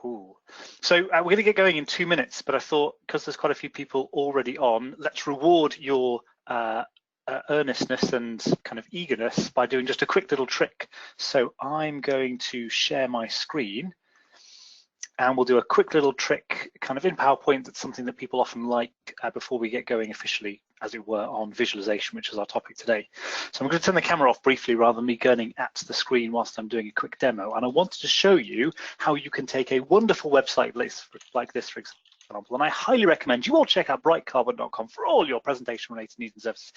Cool. So we're going to get going in 2 minutes, but I thought because there's quite a few people already on, let's reward your earnestness and kind of eagerness by doing just a quick little trick. So I'm going to share my screen and we'll do a quick little trick kind of in PowerPoint. That's something that people often like before we get going officially, as it were, on visualization, which is our topic today. So I'm going to turn the camera off briefly rather than me gurning at the screen whilst I'm doing a quick demo. And I wanted to show you how you can take a wonderful website like this, for example. And I highly recommend you all check out brightcarbon.com for all your presentation related needs and services.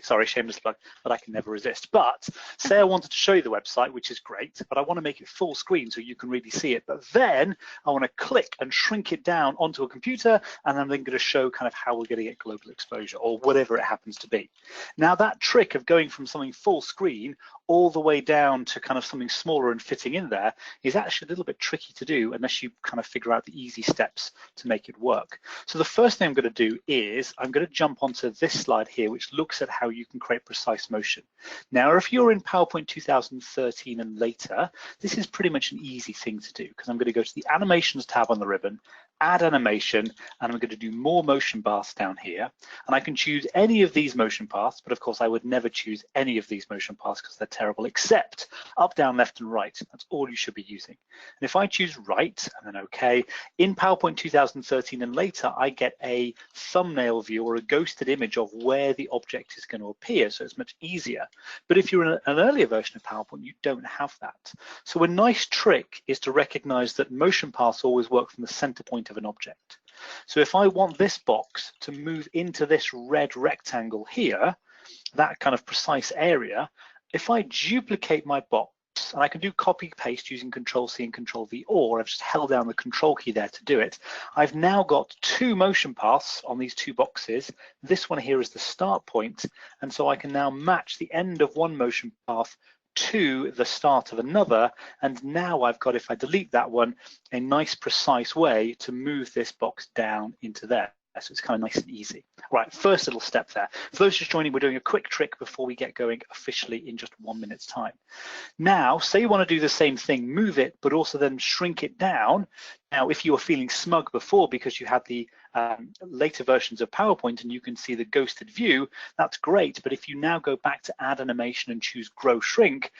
Sorry, shameless plug, but I can never resist. But say I wanted to show you the website, which is great, but I want to make it full screen so you can really see it. But then I want to click and shrink it down onto a computer, and I'm then going to show kind of how we're going to get global exposure or whatever it happens to be. Now that trick of going from something full screen all the way down to kind of something smaller and fitting in there is actually a little bit tricky to do unless you kind of figure out the easy steps to make it work. So the first thing I'm going to do is I'm going to jump onto this slide here, which looks at how you can create precise motion. Now, if you're in PowerPoint 2013 and later, this is pretty much an easy thing to do because I'm going to go to the Animations tab on the ribbon, add animation, and I'm going to do more motion paths down here. And I can choose any of these motion paths, but of course I would never choose any of these motion paths because they're terrible, except up, down, left, and right. That's all you should be using. And if I choose right and then OK, in PowerPoint 2013 and later, I get a thumbnail view or a ghosted image of where the object is going to appear. So it's much easier. But if you're in an earlier version of PowerPoint, you don't have that. So a nice trick is to recognize that motion paths always work from the center point of an object. So if I want this box to move into this red rectangle here, that kind of precise area, if I duplicate my box, and I can do copy paste using Control-C and Control-V, or I've just held down the Control key there to do it, I've now got two motion paths on these two boxes. This one here is the start point, and so I can now match the end of one motion path to the start of another, and now I've got, if I delete that one, a nice precise way to move this box down into there. So it's kind of nice and easy. Right, first little step there. For those just joining, we're doing a quick trick before we get going officially in just 1 minute's time. Now, say you want to do the same thing, move it, but also then shrink it down. Now, if you were feeling smug before because you had the later versions of PowerPoint and you can see the ghosted view, that's great. But if you now go back to add animation and choose grow shrink,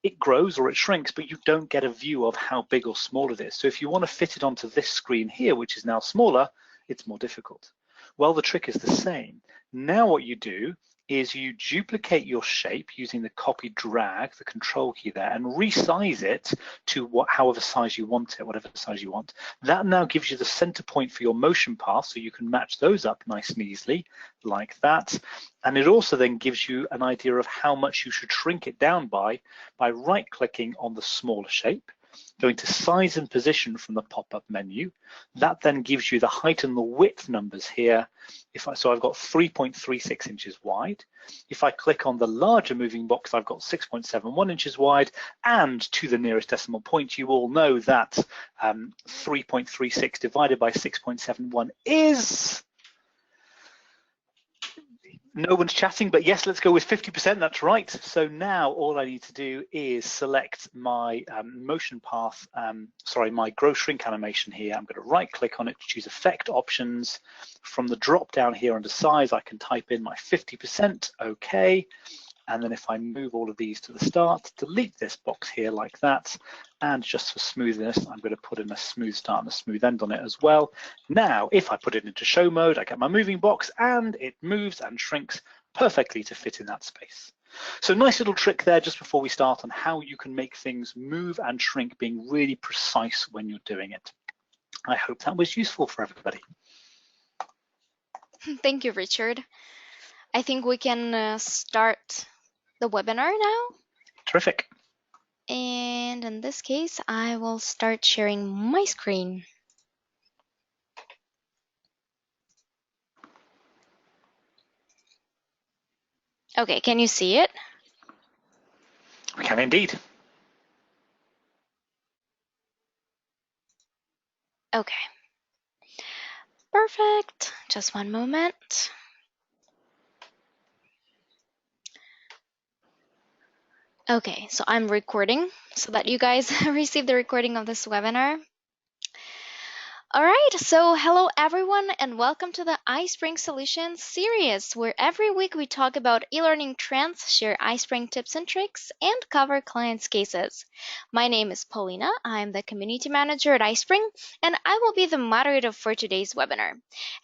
it grows or it shrinks, but you don't get a view of how big or small it is. So if you want to fit it onto this screen here, which is now smaller, it's more difficult. Well, the trick is the same. Now what you do is you duplicate your shape using the copy drag, the control key there, and resize it to however size you want it, whatever size you want. That now gives you the center point for your motion path, so you can match those up nice and easily like that. And it also then gives you an idea of how much you should shrink it down by right-clicking on the smaller shape, going to size and position from the pop-up menu. That then gives you the height and the width numbers here. So I've got 3.36 inches wide. If I click on the larger moving box, I've got 6.71 inches wide, and to the nearest decimal point, you all know that 3.36 divided by 6.71 is... No one's chatting, but yes, let's go with 50%, that's right. So now all I need to do is select my motion path, my grow shrink animation here. I'm going to right click on it to choose effect options. From the drop down here under size, I can type in my 50%, okay. And then if I move all of these to the start, delete this box here like that. And just for smoothness, I'm going to put in a smooth start and a smooth end on it as well. Now, if I put it into show mode, I get my moving box and it moves and shrinks perfectly to fit in that space. So nice little trick there just before we start on how you can make things move and shrink, being really precise when you're doing it. I hope that was useful for everybody. Thank you, Richard. I think we can start the webinar now. Terrific. And in this case, I will start sharing my screen. Okay, can you see it? We can indeed. Okay. Perfect. Just one moment. Okay, so I'm recording so that you guys receive the recording of this webinar. All right, so hello everyone, and welcome to the iSpring Solutions series, where every week we talk about e-learning trends, share iSpring tips and tricks, and cover clients' cases. My name is Paulina. I'm the community manager at iSpring, and I will be the moderator for today's webinar.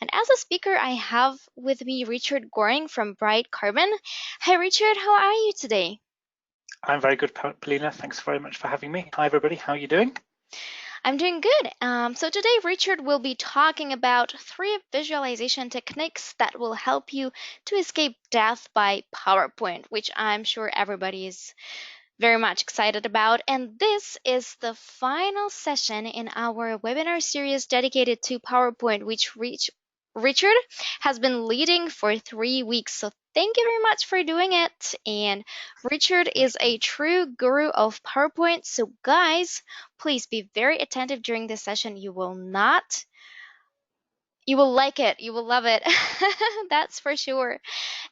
And as a speaker, I have with me Richard Goring from Bright Carbon. Hi, Richard. How are you today? I'm very good, Paulina. Thanks very much for having me. Hi, everybody. How are you doing? I'm doing good. So today, Richard will be talking about 3 visualization techniques that will help you to escape death by PowerPoint, which I'm sure everybody is very much excited about. And this is the final session in our webinar series dedicated to PowerPoint, which Richard has been leading for 3 weeks. So thank you very much for doing it. And Richard is a true guru of PowerPoint. So guys, please be very attentive during this session. You will like it. You will love it. That's for sure.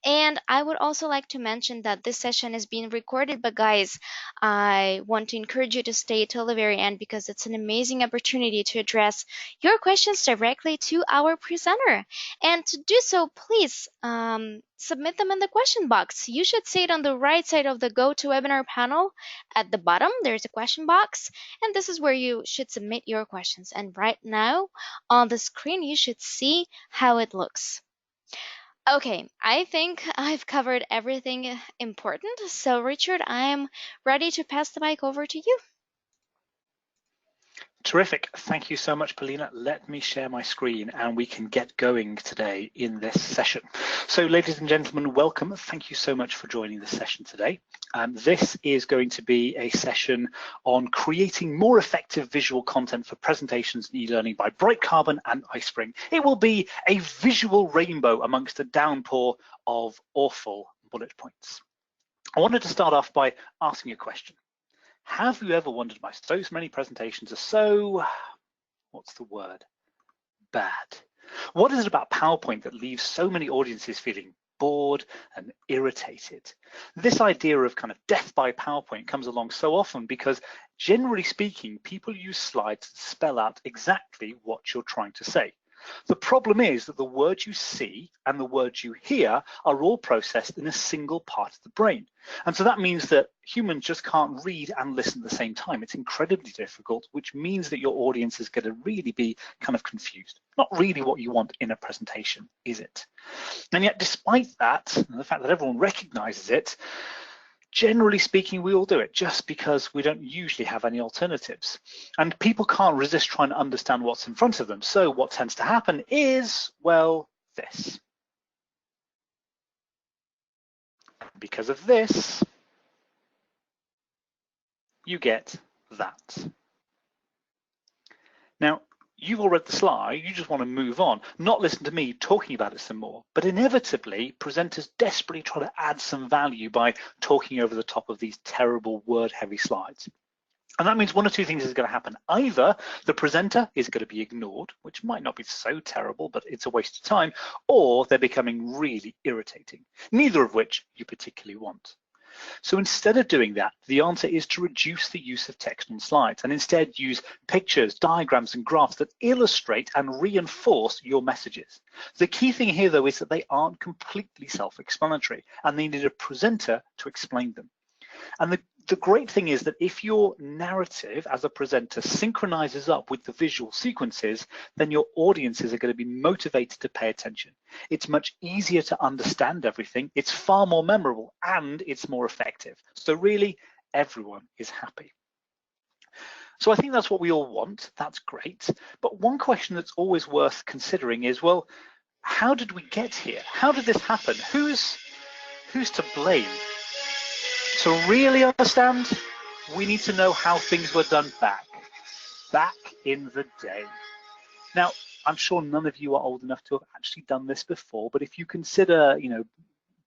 And I would also like to mention that this session is being recorded, but guys, I want to encourage you to stay till the very end because it's an amazing opportunity to address your questions directly to our presenter. And to do so, please submit them in the question box. You should see it on the right side of the GoToWebinar panel. At the bottom, there's a question box, and this is where you should submit your questions. And right now, on the screen, you should see how it looks. Okay, I think I've covered everything important. So, Richard, I'm ready to pass the mic over to you. Terrific. Thank you so much, Paulina. Let me share my screen and we can get going today in this session. So, ladies and gentlemen, welcome. Thank you so much for joining the session today. This is going to be a session on creating more effective visual content for presentations and e-learning by Bright Carbon and iSpring. It will be a visual rainbow amongst a downpour of awful bullet points. I wanted to start off by asking a question. Have you ever wondered why so many presentations are so, what's the word, bad? What is it about PowerPoint that leaves so many audiences feeling bored and irritated? This idea of kind of death by PowerPoint comes along so often because, generally speaking, people use slides to spell out exactly what you're trying to say. The problem is that the words you see and the words you hear are all processed in a single part of the brain. And so that means that humans just can't read and listen at the same time. It's incredibly difficult, which means that your audience is going to really be kind of confused. Not really what you want in a presentation, is it? And yet, despite that, and the fact that everyone recognizes it, generally speaking, we all do it just because we don't usually have any alternatives. And people can't resist trying to understand what's in front of them. So what tends to happen is, well, this. Because of this, you get that. Now, you've all read the slide, you just want to move on, not listen to me talking about it some more. But inevitably, presenters desperately try to add some value by talking over the top of these terrible word-heavy slides. And that means one or two things is going to happen. Either the presenter is going to be ignored, which might not be so terrible, but it's a waste of time, or they're becoming really irritating, neither of which you particularly want. So instead of doing that, the answer is to reduce the use of text on slides and instead use pictures, diagrams, and graphs that illustrate and reinforce your messages. The key thing here, though, is that they aren't completely self-explanatory and they need a presenter to explain them. And the great thing is that if your narrative as a presenter synchronizes up with the visual sequences, then your audiences are going to be motivated to pay attention. It's much easier to understand everything, it's far more memorable, and it's more effective. So really, everyone is happy. So I think that's what we all want, that's great. But one question that's always worth considering is, well, how did we get here? How did this happen? Who's to blame? To really understand, we need to know how things were done back in the day. Now, I'm sure none of you are old enough to have actually done this before, but if you consider,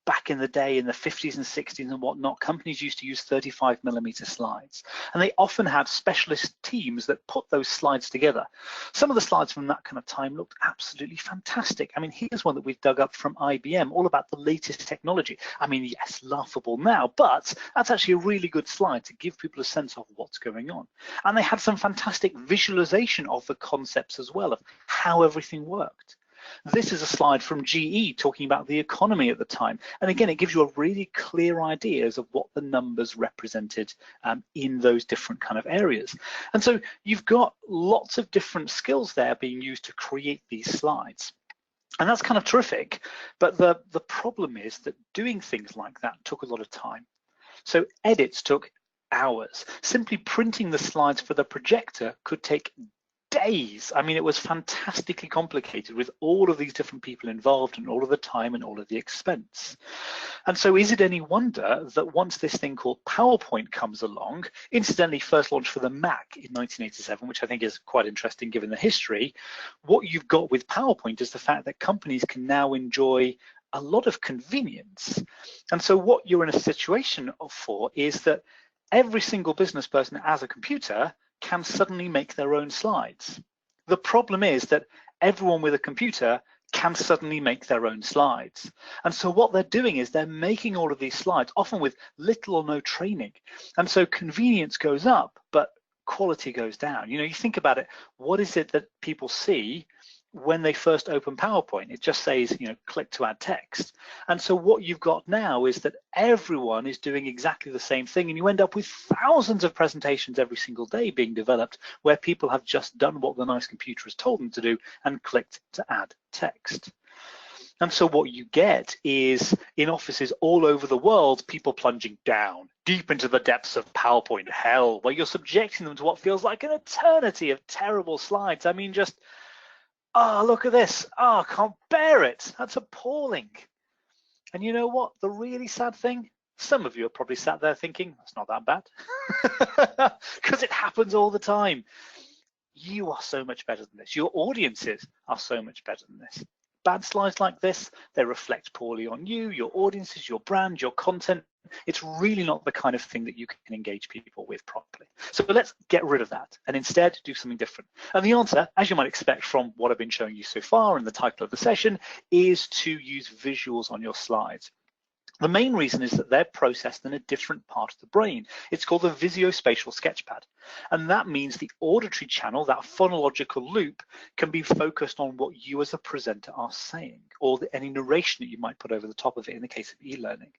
back in the day in the 50s and 60s and whatnot, companies used to use 35mm slides. And they often had specialist teams that put those slides together. Some of the slides from that kind of time looked absolutely fantastic. I mean, here's one that we've dug up from IBM, all about the latest technology. I mean, yes, laughable now, but that's actually a really good slide to give people a sense of what's going on. And they had some fantastic visualization of the concepts as well, of how everything worked. This is a slide from GE talking about the economy at the time. And again, it gives you a really clear ideas of what the numbers represented in those different kind of areas. And so you've got lots of different skills there being used to create these slides. And that's kind of terrific. But the problem is that doing things like that took a lot of time. So edits took hours. Simply printing the slides for the projector could take days. I mean, it was fantastically complicated with all of these different people involved and all of the time and all of the expense. And so is it any wonder that once this thing called PowerPoint comes along, incidentally first launched for the Mac in 1987, which I think is quite interesting given the history, what you've got with PowerPoint is the fact that companies can now enjoy a lot of convenience. And so what you're in a situation for is that every single business person has a computer can suddenly make their own slides. The problem is that everyone with a computer can suddenly make their own slides. And so what they're doing is they're making all of these slides, often with little or no training. And so convenience goes up, but quality goes down. You know, you think about it, what is it that people see when they first open PowerPoint? It just says, you know, click to add text. And so what you've got now is that everyone is doing exactly the same thing, and you end up with thousands of presentations every single day being developed where people have just done what the nice computer has told them to do and clicked to add text. And so what you get is in offices all over the world, people plunging down deep into the depths of PowerPoint hell, where you're subjecting them to what feels like an eternity of terrible slides. I mean, just oh, look at this. Oh, I can't bear it. That's appalling. And you know what? The really sad thing, some of you are probably sat there thinking, that's not that bad, because it happens all the time. You are so much better than this. Your audiences are so much better than this. Bad slides like this, they reflect poorly on you, your audiences, your brand, your content. It's really not the kind of thing that you can engage people with properly. So let's get rid of that and instead do something different. And the answer, as you might expect from what I've been showing you so far in the title of the session, is to use visuals on your slides. The main reason is that they're processed in a different part of the brain. It's called the visuospatial sketchpad. And that means the auditory channel, that phonological loop, can be focused on what you as a presenter are saying, or any narration that you might put over the top of it in the case of e-learning.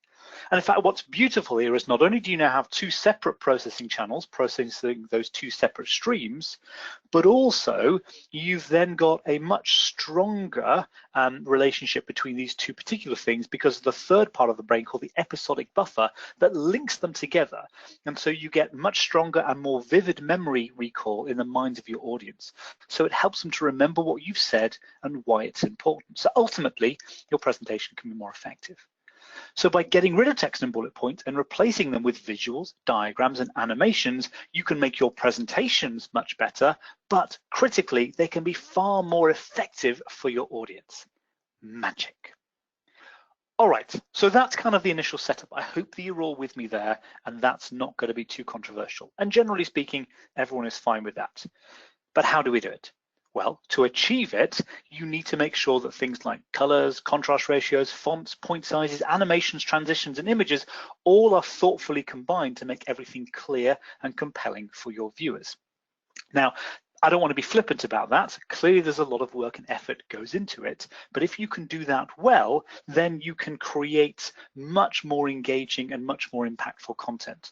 And in fact, what's beautiful here is not only do you now have two separate processing channels processing those two separate streams, but also you've then got a much stronger relationship between these two particular things because of the third part of the brain called the episodic buffer that links them together. And so you get much stronger and more vivid memory recall in the minds of your audience. So it helps them to remember what you've said and why it's important. So ultimately, your presentation can be more effective. So by getting rid of text and bullet points and replacing them with visuals, diagrams, and animations, you can make your presentations much better, but critically, they can be far more effective for your audience. Magic. All right, so that's kind of the initial setup. I hope that you're all with me there, and that's not going to be too controversial. And generally speaking, everyone is fine with that. But how do we do it? Well, to achieve it, you need to make sure that things like colors, contrast ratios, fonts, point sizes, animations, transitions, and images all are thoughtfully combined to make everything clear and compelling for your viewers. Now, I don't want to be flippant about that. Clearly, there's a lot of work and effort goes into it. But if you can do that well, then you can create much more engaging and much more impactful content.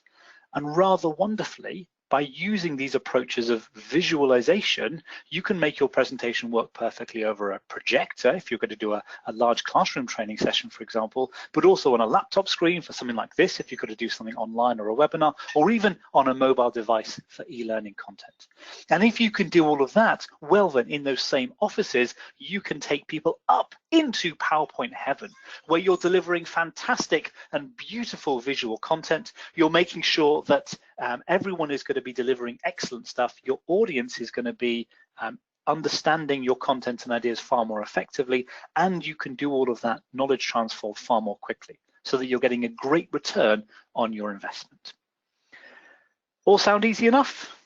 And rather wonderfully, by using these approaches of visualization, you can make your presentation work perfectly over a projector if you're going to do a large classroom training session, for example, but also on a laptop screen for something like this if you're going to do something online or a webinar, or even on a mobile device for e-learning content. And if you can do all of that, well then in those same offices, you can take people up into PowerPoint heaven, where you're delivering fantastic and beautiful visual content. You're making sure that everyone is going to be delivering excellent stuff. Your audience is going to be understanding your content and ideas far more effectively, and you can do all of that knowledge transfer far more quickly so that you're getting a great return on your investment. All sound easy enough?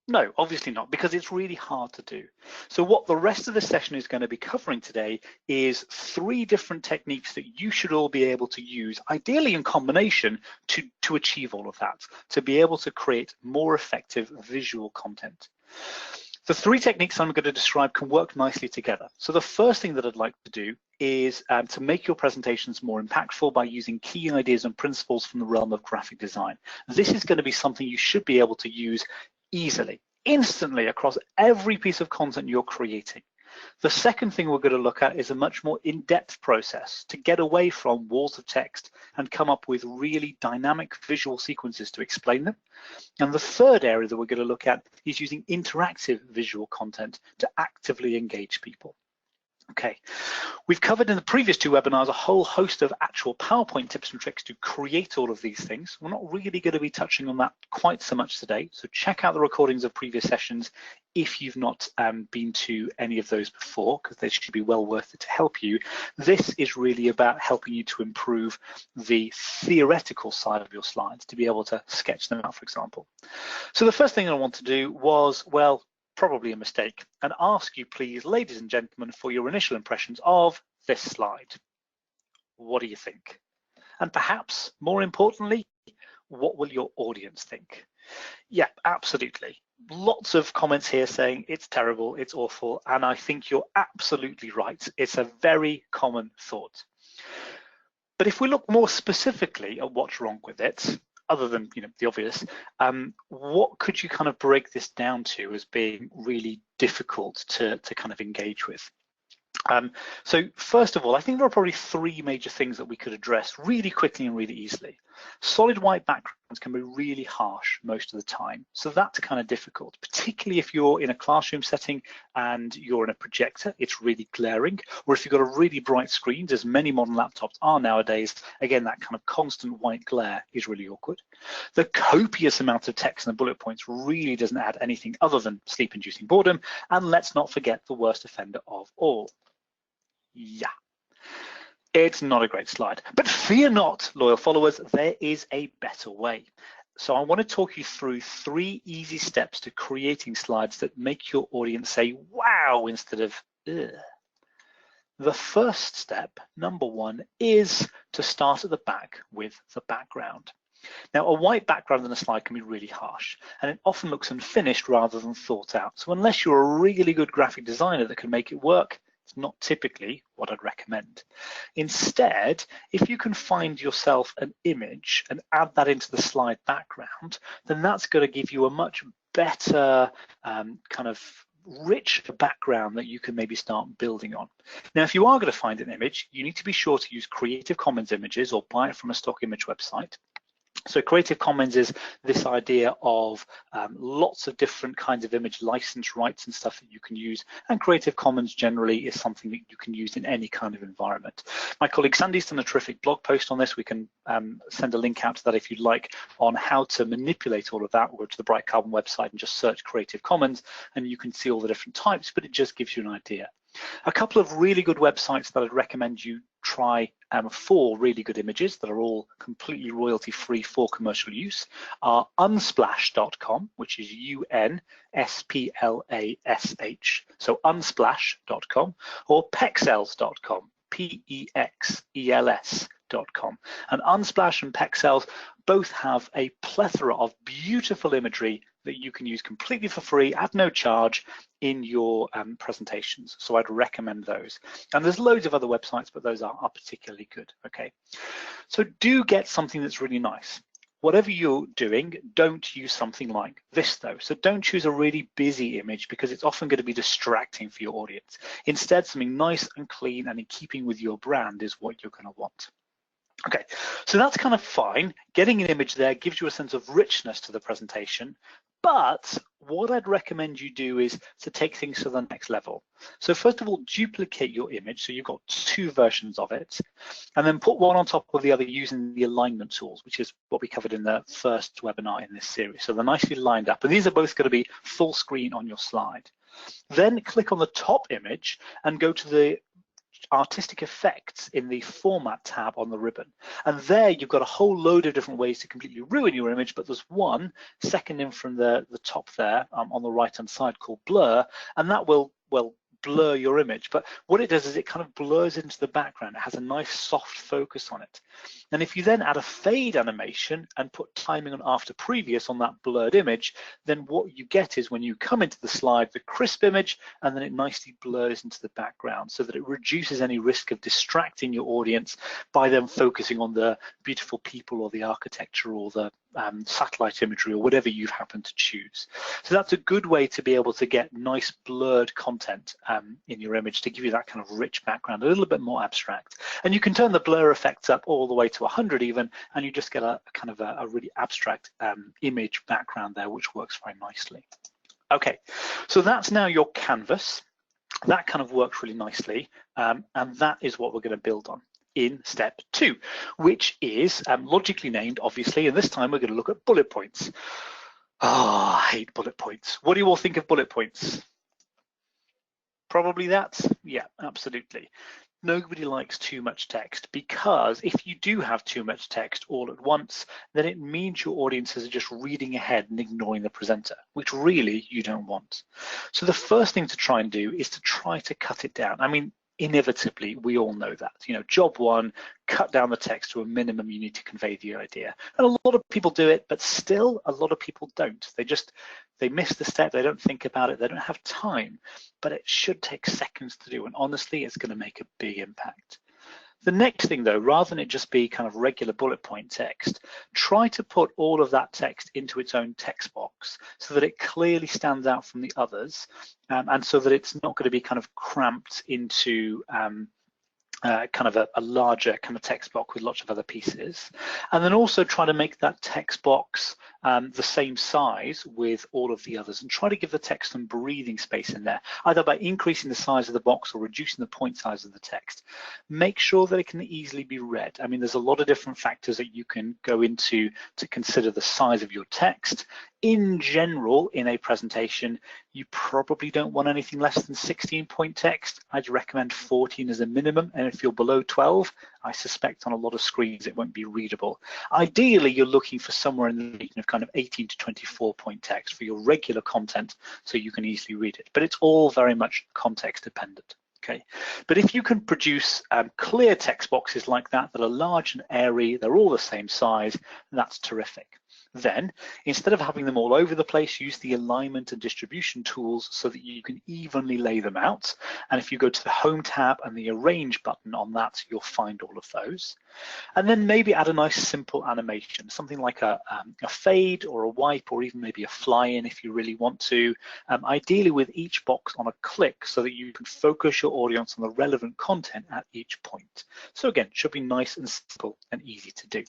No, obviously not, because it's really hard to do. So what the rest of the session is going to be covering today is 3 different techniques that you should all be able to use, ideally in combination, to achieve all of that, to be able to create more effective visual content. The 3 techniques I'm going to describe can work nicely together. So the first thing that I'd like to do is to make your presentations more impactful by using key ideas and principles from the realm of graphic design. This is going to be something you should be able to use easily, instantly across every piece of content you're creating. The second thing we're going to look at is a much more in-depth process to get away from walls of text and come up with really dynamic visual sequences to explain them. And the third area that we're going to look at is using interactive visual content to actively engage people. Okay, we've covered in the previous 2 webinars a whole host of actual PowerPoint tips and tricks to create all of these things. We're not really going to be touching on that quite so much today, so check out the recordings of previous sessions if you've not been to any of those before, because they should be well worth it to help you. This is really about helping you to improve the theoretical side of your slides, to be able to sketch them out, for example. So the first thing I want to do was, well, probably a mistake, and ask you please, ladies and gentlemen, for your initial impressions of this slide. What do you think? And perhaps more importantly, what will your audience think? Yeah, absolutely. Lots of comments here saying it's terrible, it's awful, and I think you're absolutely right. It's a very common thought. But if we look more specifically at what's wrong with it, other than the obvious, what could you kind of break this down to as being really difficult to kind of engage with? So first of all, I think there are probably 3 major things that we could address really quickly and really easily. Solid white backgrounds can be really harsh most of the time, so that's kind of difficult, particularly if you're in a classroom setting and you're in a projector, it's really glaring, or if you've got a really bright screen, as many modern laptops are nowadays, again, that kind of constant white glare is really awkward. The copious amount of text and bullet points really doesn't add anything other than sleep-inducing boredom, and let's not forget the worst offender of all. Yeah, it's not a great slide, but fear not, loyal followers, there is a better way. So I want to talk you through 3 easy steps to creating slides that make your audience say, wow, instead of, ugh. The first step, number 1, is to start at the back with the background. Now, a white background on a slide can be really harsh, and it often looks unfinished rather than thought out. So unless you're a really good graphic designer that can make it work, it's not typically what I'd recommend. Instead, if you can find yourself an image and add that into the slide background, then that's going to give you a much better kind of rich background that you can maybe start building on. Now, if you are going to find an image, you need to be sure to use Creative Commons images or buy it from a stock image website. So Creative Commons is this idea of lots of different kinds of image license rights and stuff that you can use, and Creative Commons generally is something that you can use in any kind of environment. My colleague Sandy's done a terrific blog post on this. We can send a link out to that if you'd like, on how to manipulate all of that. Go to the Bright Carbon website and just search Creative Commons, and you can see all the different types, but it just gives you an idea. A couple of really good websites that I'd recommend you try for really good images that are all completely royalty-free for commercial use are unsplash.com, which is UNSPLASH, so unsplash.com, or pexels.com, PEXELS.com. And Unsplash and Pexels both have a plethora of beautiful imagery that you can use completely for free at no charge in your presentations. So I'd recommend those. And there's loads of other websites, but those are particularly good, okay? So do get something that's really nice. Whatever you're doing, don't use something like this though. So don't choose a really busy image because it's often going to be distracting for your audience. Instead, something nice and clean and in keeping with your brand is what you're going to want. Okay, so that's kind of fine. Getting an image there gives you a sense of richness to the presentation, but what I'd recommend you do is to take things to the next level. So first of all, duplicate your image, so you've got 2 versions of it, and then put one on top of the other using the alignment tools, which is what we covered in the first webinar in this series. So they're nicely lined up, and these are both going to be full screen on your slide. Then click on the top image and go to the artistic effects in the format tab on the ribbon. And there you've got a whole load of different ways to completely ruin your image, but there's one second in from the top there on the right hand side called blur, and that will blur your image. But what it does is it kind of blurs into the background. It has a nice soft focus on it. And if you then add a fade animation and put timing on after previous on that blurred image, then what you get is when you come into the slide, the crisp image, and then it nicely blurs into the background so that it reduces any risk of distracting your audience by them focusing on the beautiful people or the architecture or the satellite imagery or whatever you've happened to choose. So that's a good way to be able to get nice blurred content in your image to give you that kind of rich background, a little bit more abstract. And you can turn the blur effects up all the way to 100 even, and you just get a kind of a really abstract image background there, which works very nicely. Okay, so that's now your canvas. That kind of works really nicely, and that is what we're going to build on in step 2, which is logically named, obviously, and this time we're going to look at bullet points. Oh, I hate bullet points. What do you all think of bullet points? Probably that? Yeah, absolutely. Nobody likes too much text, because if you do have too much text all at once, then it means your audiences are just reading ahead and ignoring the presenter, which really you don't want. So the first thing to try and do is to try to cut it down. I mean, inevitably, we all know that. You know, job one, cut down the text to a minimum you need to convey the idea. And a lot of people do it, but still a lot of people don't. They miss the step, they don't think about it, they don't have time, but it should take seconds to do. And honestly, it's going to make a big impact. The next thing though, rather than it just be kind of regular bullet point text, try to put all of that text into its own text box so that it clearly stands out from the others, and so that it's not going to be kind of cramped into kind of a larger kind of text box with lots of other pieces. And then also try to make that text box the same size with all of the others, and try to give the text some breathing space in there, either by increasing the size of the box or reducing the point size of the text. Make sure that it can easily be read. I mean, there's a lot of different factors that you can go into to consider the size of your text. In general, in a presentation, you probably don't want anything less than 16 point text. I'd recommend 14 as a minimum, and if you're below 12, I suspect on a lot of screens it won't be readable. Ideally, you're looking for somewhere in the region of kind of 18 to 24 point text for your regular content so you can easily read it, but it's all very much context dependent. Okay, but if you can produce clear text boxes like that are large and airy, they're all the same size, that's terrific. Then, instead of having them all over the place, use the alignment and distribution tools so that you can evenly lay them out. And if you go to the Home tab and the Arrange button on that, you'll find all of those. And then maybe add a nice simple animation, something like a fade or a wipe, or even maybe a fly-in if you really want to, ideally with each box on a click so that you can focus your audience on the relevant content at each point. So again, it should be nice and simple and easy to do.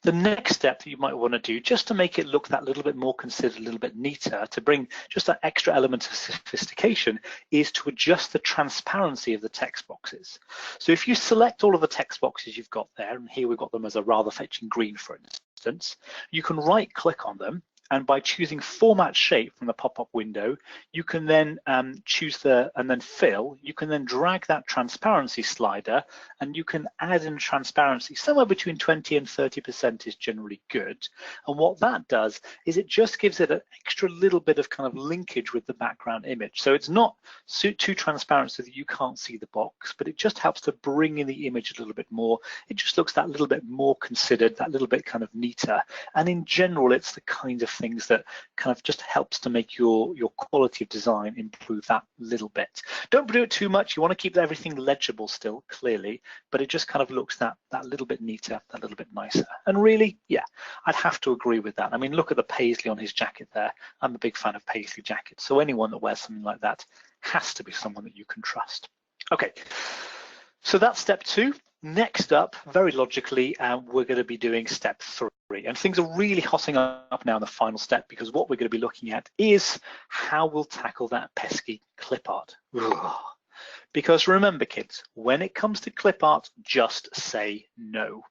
The next step that you might want to do, just to make it look that little bit more considered, a little bit neater, to bring just that extra element of sophistication, is to adjust the transparency of the text boxes. So if you select all of the text boxes you've got there, and here we've got them as a rather fetching green, for instance, you can right click on them, and by choosing format shape from the pop-up window, you can then choose and then fill. You can then drag that transparency slider, and you can add in transparency. Somewhere between 20 and 30% is generally good. And what that does is it just gives it an extra little bit of kind of linkage with the background image. So it's not too transparent so that you can't see the box, but it just helps to bring in the image a little bit more. It just looks that little bit more considered, that little bit kind of neater. And in general, it's the kind of things that kind of just helps to make your quality of design improve that little bit. Don't do it too much. You want to keep everything legible still, clearly, but it just kind of looks that little bit neater, that little bit nicer. And really, yeah, I'd have to agree with that. I mean, look at the paisley on his jacket there. I'm a big fan of paisley jackets, so anyone that wears something like that has to be someone that you can trust. Okay, so that's step 2. Next up, very logically, we're going to be doing step 3. And things are really hotting up now in the final step, because what we're going to be looking at is how we'll tackle that pesky clip art. Ugh. Because remember, kids, when it comes to clip art, just say no.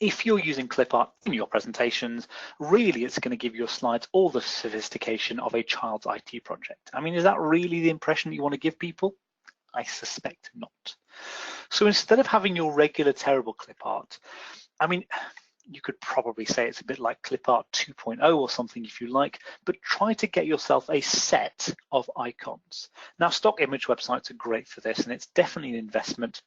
If you're using clip art in your presentations, really it's going to give your slides all the sophistication of a child's IT project. I mean, is that really the impression you want to give people? I suspect not. So instead of having your regular terrible clip art, I mean, you could probably say it's a bit like clip art 2.0 or something if you like, but try to get yourself a set of icons. Now, stock image websites are great for this, and it's definitely an investment.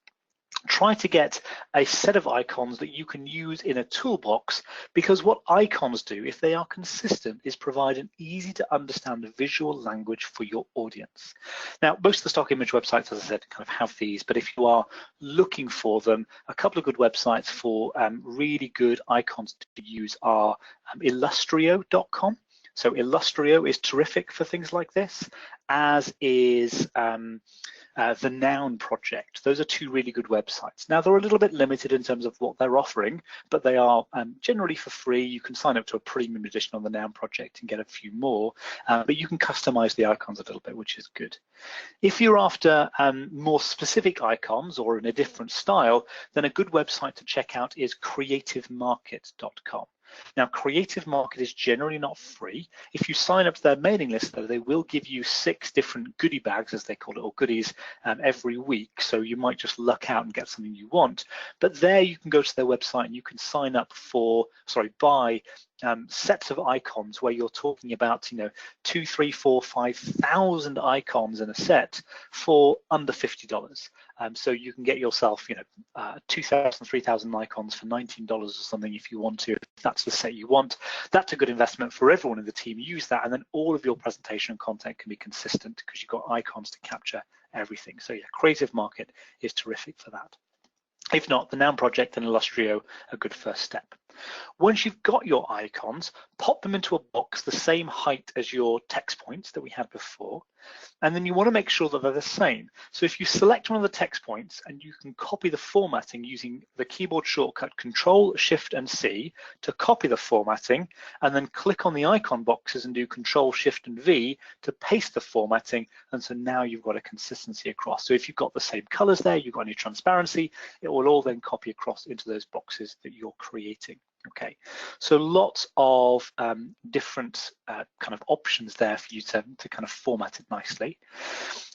Try to get a set of icons that you can use in a toolbox, because what icons do, if they are consistent, is provide an easy to understand visual language for your audience. Now, most of the stock image websites, as I said, kind of have these, but if you are looking for them, a couple of good websites for really good icons to use are illustrio.com. So Illustrio is terrific for things like this, as is the Noun Project. Those are two really good websites. Now, they're a little bit limited in terms of what they're offering, but they are generally for free. You can sign up to a premium edition on the Noun Project and get a few more, but you can customize the icons a little bit, which is good. If you're after more specific icons or in a different style, then a good website to check out is creativemarket.com. Now, Creative Market is generally not free. If you sign up to their mailing list, though, they will give you 6 different goodie bags, as they call it, or goodies every week. So you might just luck out and get something you want. But there you can go to their website and you can sign up for, buy sets of icons where you're talking about, 2, 3, 4, 5,000 icons in a set for under $50. So you can get yourself, 2,000, 3,000 icons for $19 or something if you want to, if that's the set you want. That's a good investment for everyone in the team. Use that, and then all of your presentation and content can be consistent because you've got icons to capture everything. So yeah, Creative Market is terrific for that. If not, the Noun Project and Illustrio are a good first step. Once you've got your icons, pop them into a box the same height as your text points that we had before, and then you want to make sure that they're the same. So if you select one of the text points and you can copy the formatting using the keyboard shortcut Control, Shift and C to copy the formatting, and then click on the icon boxes and do Control, Shift and V to paste the formatting, and so now you've got a consistency across. So if you've got the same colors there, you've got any transparency, it will all then copy across into those boxes that you're creating. Okay, so lots of different kind of options there for you to kind of format it nicely.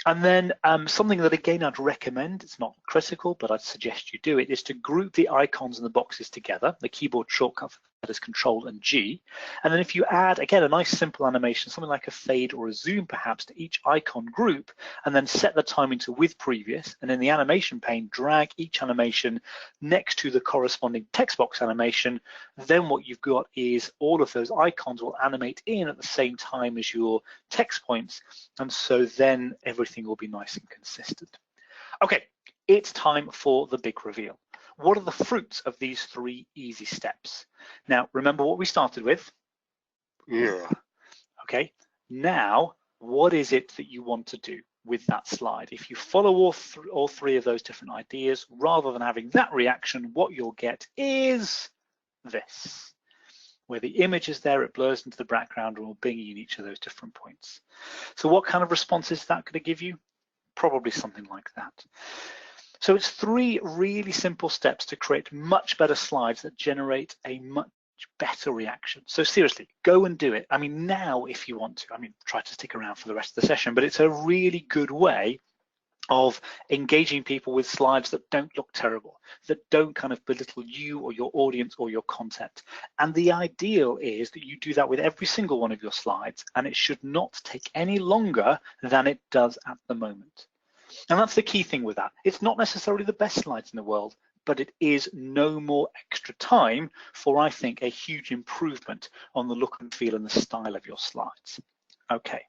And then something that, again, I'd recommend, it's not critical, but I'd suggest you do it, is to group the icons and the boxes together. The keyboard shortcut for that is Control and G. And then if you add, again, a nice simple animation, something like a fade or a zoom perhaps to each icon group, and then set the timing to with previous, and in the animation pane, drag each animation next to the corresponding text box animation, then what you've got is all of those icons will animate in at the same time as your text points, and so then everything will be nice and consistent. Okay, it's time for the big reveal. What are the fruits of these 3 easy steps? Now, remember what we started with? Yeah. Okay, now what is it that you want to do with that slide? If you follow all 3 of those different ideas, rather than having that reaction, what you'll get is this. Where the image is there, it blurs into the background and will bring in each of those different points. So what kind of response is that going to give you? Probably something like that. So it's 3 really simple steps to create much better slides that generate a much better reaction. So seriously, go and do it. I mean, now if you want to, try to stick around for the rest of the session, but it's a really good way of engaging people with slides that don't look terrible, that don't kind of belittle you or your audience or your content. And the ideal is that you do that with every single one of your slides, and it should not take any longer than it does at the moment. And that's the key thing with that. It's not necessarily the best slides in the world, but it is no more extra time for, I think, a huge improvement on the look and feel and the style of your slides. Okay.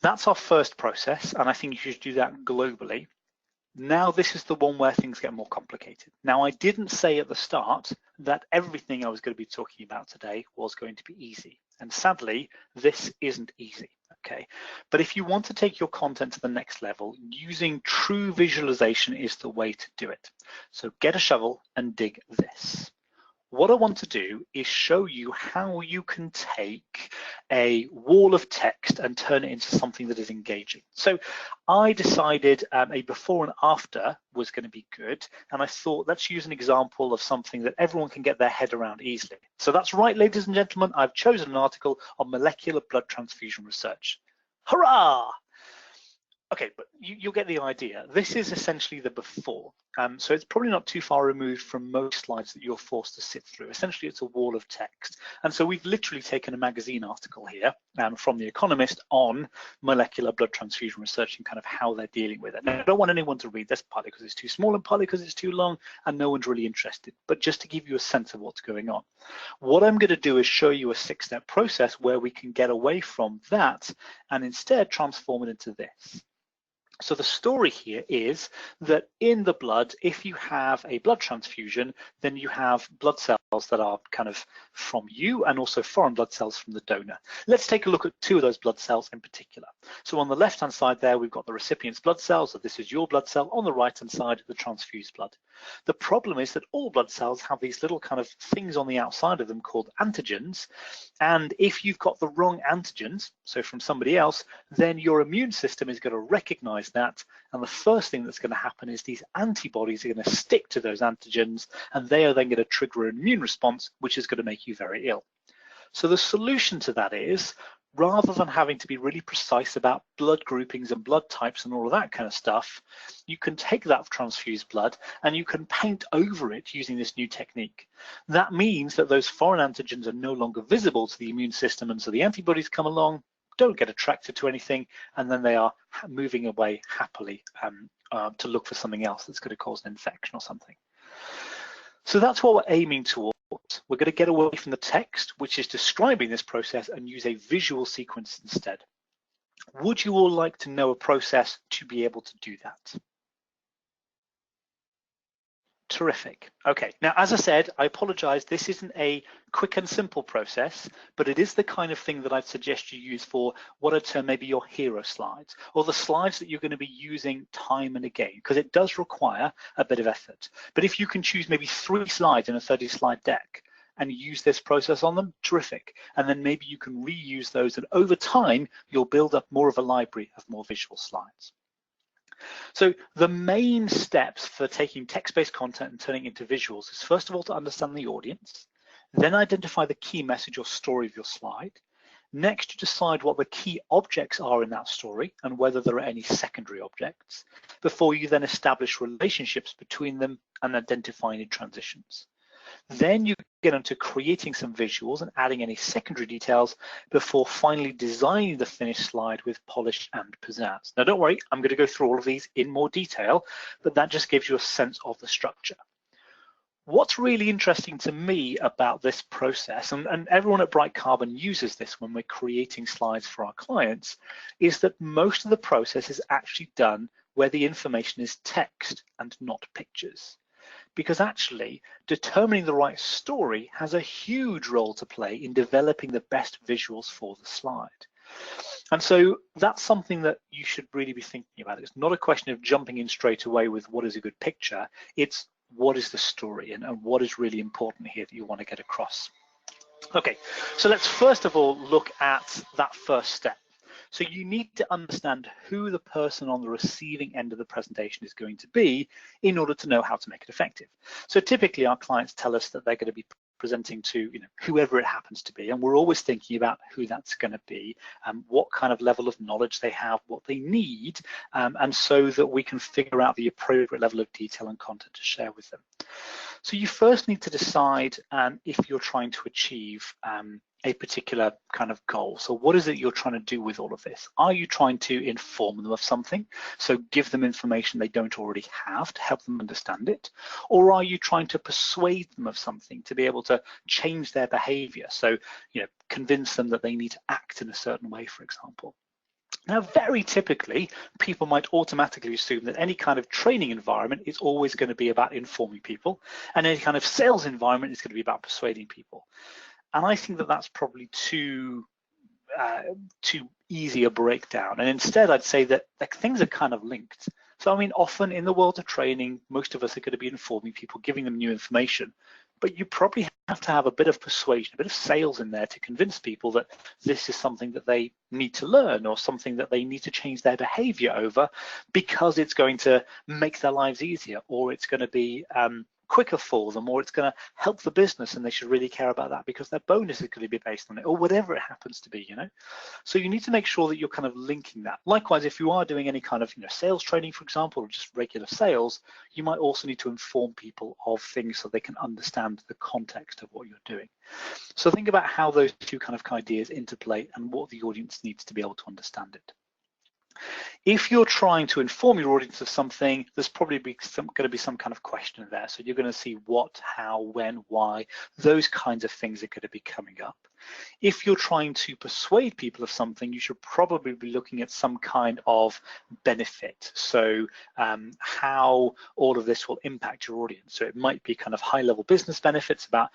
That's our first process, and I think you should do that globally. Now this is the one where things get more complicated. Now, I didn't say at the start that everything I was going to be talking about today was going to be easy, and sadly, this isn't easy, okay? But if you want to take your content to the next level, using true visualization is the way to do it. So get a shovel and dig this. What I want to do is show you how you can take a wall of text and turn it into something that is engaging. So I decided a before and after was going to be good, and I thought let's use an example of something that everyone can get their head around easily. So that's right, ladies and gentlemen, I've chosen an article on molecular blood transfusion research. Hurrah! Okay, but you'll get the idea. This is essentially the before. So it's probably not too far removed from most slides that you're forced to sit through. Essentially, it's a wall of text. And so we've literally taken a magazine article here from The Economist on molecular blood transfusion research and kind of how they're dealing with it. Now, I don't want anyone to read this, partly because it's too small and partly because it's too long and no one's really interested, but just to give you a sense of what's going on. What I'm going to do is show you a 6-step process where we can get away from that and instead transform it into this. So the story here is that in the blood, if you have a blood transfusion, then you have blood cells that are kind of from you and also foreign blood cells from the donor. Let's take a look at 2 of those blood cells in particular. So on the left-hand side there, we've got the recipient's blood cells. So this is your blood cell. On the right-hand side, the transfused blood. The problem is that all blood cells have these little kind of things on the outside of them called antigens. And if you've got the wrong antigens, so from somebody else, then your immune system is going to recognize that, and the first thing that's going to happen is these antibodies are going to stick to those antigens, and they are then going to trigger an immune response, which is going to make you very ill. So the solution to that is, rather than having to be really precise about blood groupings and blood types and all of that kind of stuff, you can take that transfused blood and you can paint over it using this new technique. That means that those foreign antigens are no longer visible to the immune system, and so the antibodies come along, don't get attracted to anything, and then they are moving away happily to look for something else that's going to cause an infection or something. So that's what we're aiming towards. We're going to get away from the text, which is describing this process, and use a visual sequence instead. Would you all like to know a process to be able to do that? Terrific. Okay, now as I said, I apologize, this isn't a quick and simple process, but it is the kind of thing that I'd suggest you use for what I'd term maybe your hero slides, or the slides that you're going to be using time and again, because it does require a bit of effort. But if you can choose maybe 3 slides in a 30-slide deck and use this process on them, terrific. And then maybe you can reuse those, and over time, you'll build up more of a library of more visual slides. So the main steps for taking text-based content and turning it into visuals is, first of all, to understand the audience, then identify the key message or story of your slide. Next, you decide what the key objects are in that story and whether there are any secondary objects, before you then establish relationships between them and identify any transitions. Then you get into creating some visuals and adding any secondary details before finally designing the finished slide with polish and pizzazz. Now, don't worry, I'm going to go through all of these in more detail, but that just gives you a sense of the structure. What's really interesting to me about this process, and everyone at Bright Carbon uses this when we're creating slides for our clients, is that most of the process is actually done where the information is text and not pictures. Because actually, determining the right story has a huge role to play in developing the best visuals for the slide. And so that's something that you should really be thinking about. It's not a question of jumping in straight away with what is a good picture, it's what is the story and what is really important here that you want to get across. Okay, so let's first of all look at that first step. So you need to understand who the person on the receiving end of the presentation is going to be in order to know how to make it effective. So typically our clients tell us that they're going to be presenting to whoever it happens to be, and we're always thinking about who that's going to be, what kind of level of knowledge they have, what they need, and so that we can figure out the appropriate level of detail and content to share with them. So you first need to decide if you're trying to achieve a particular kind of goal. So what is it you're trying to do with all of this? Are you trying to inform them of something? So give them information they don't already have to help them understand it? Or are you trying to persuade them of something to be able to change their behavior? So, convince them that they need to act in a certain way, for example. Now, very typically, people might automatically assume that any kind of training environment is always going to be about informing people, and any kind of sales environment is going to be about persuading people. And I think that that's probably too easy a breakdown. And instead, I'd say that things are kind of linked. So, I mean, often in the world of training, most of us are going to be informing people, giving them new information. but you probably have to have a bit of persuasion, a bit of sales in there to convince people that this is something that they need to learn or something that they need to change their behavior over because it's going to make their lives easier, or it's going to be quicker for them, or it's going to help the business and they should really care about that because their bonus is going to be based on it, or whatever it happens to be, you know. So you need to make sure that you're kind of linking that. Likewise, if you are doing any kind of sales training, for example, or just regular sales, you might also need to inform people of things so they can understand the context of what you're doing. So think about how those two kind of ideas interplay and what the audience needs to be able to understand it. If you're trying to inform your audience of something, there's probably going to be some kind of question there. So you're going to see what, how, when, why, those kinds of things are going to be coming up. If you're trying to persuade people of something, you should probably be looking at some kind of benefit. So how all of this will impact your audience. So it might be kind of high-level business benefits about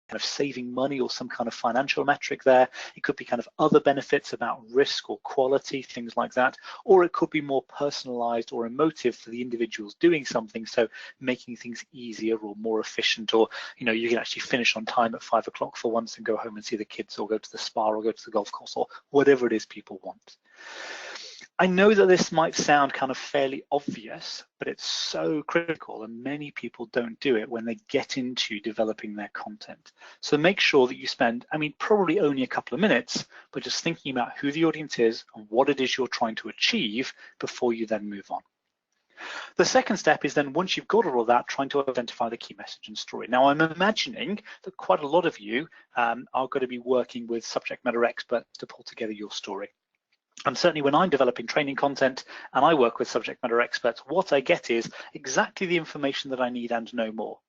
kind of saving money or some kind of financial metric there. It could be kind of other benefits about risk or quality, things like that. Or it could be more personalized or emotive for the individuals doing something, so making things easier or more efficient, or you can actually finish on time at 5 o'clock for once and go home and see the kids, or go to the spa, or go to the golf course, or whatever it is people want. I know that this might sound kind of fairly obvious, but it's so critical, and many people don't do it when they get into developing their content. So make sure that you spend, probably only a couple of minutes, but just thinking about who the audience is and what it is you're trying to achieve before you then move on. The second step is then, once you've got all of that, trying to identify the key message and story. Now, I'm imagining that quite a lot of you are going to be working with subject matter experts to pull together your story. And certainly when I'm developing training content and I work with subject matter experts, what I get is exactly the information that I need and no more.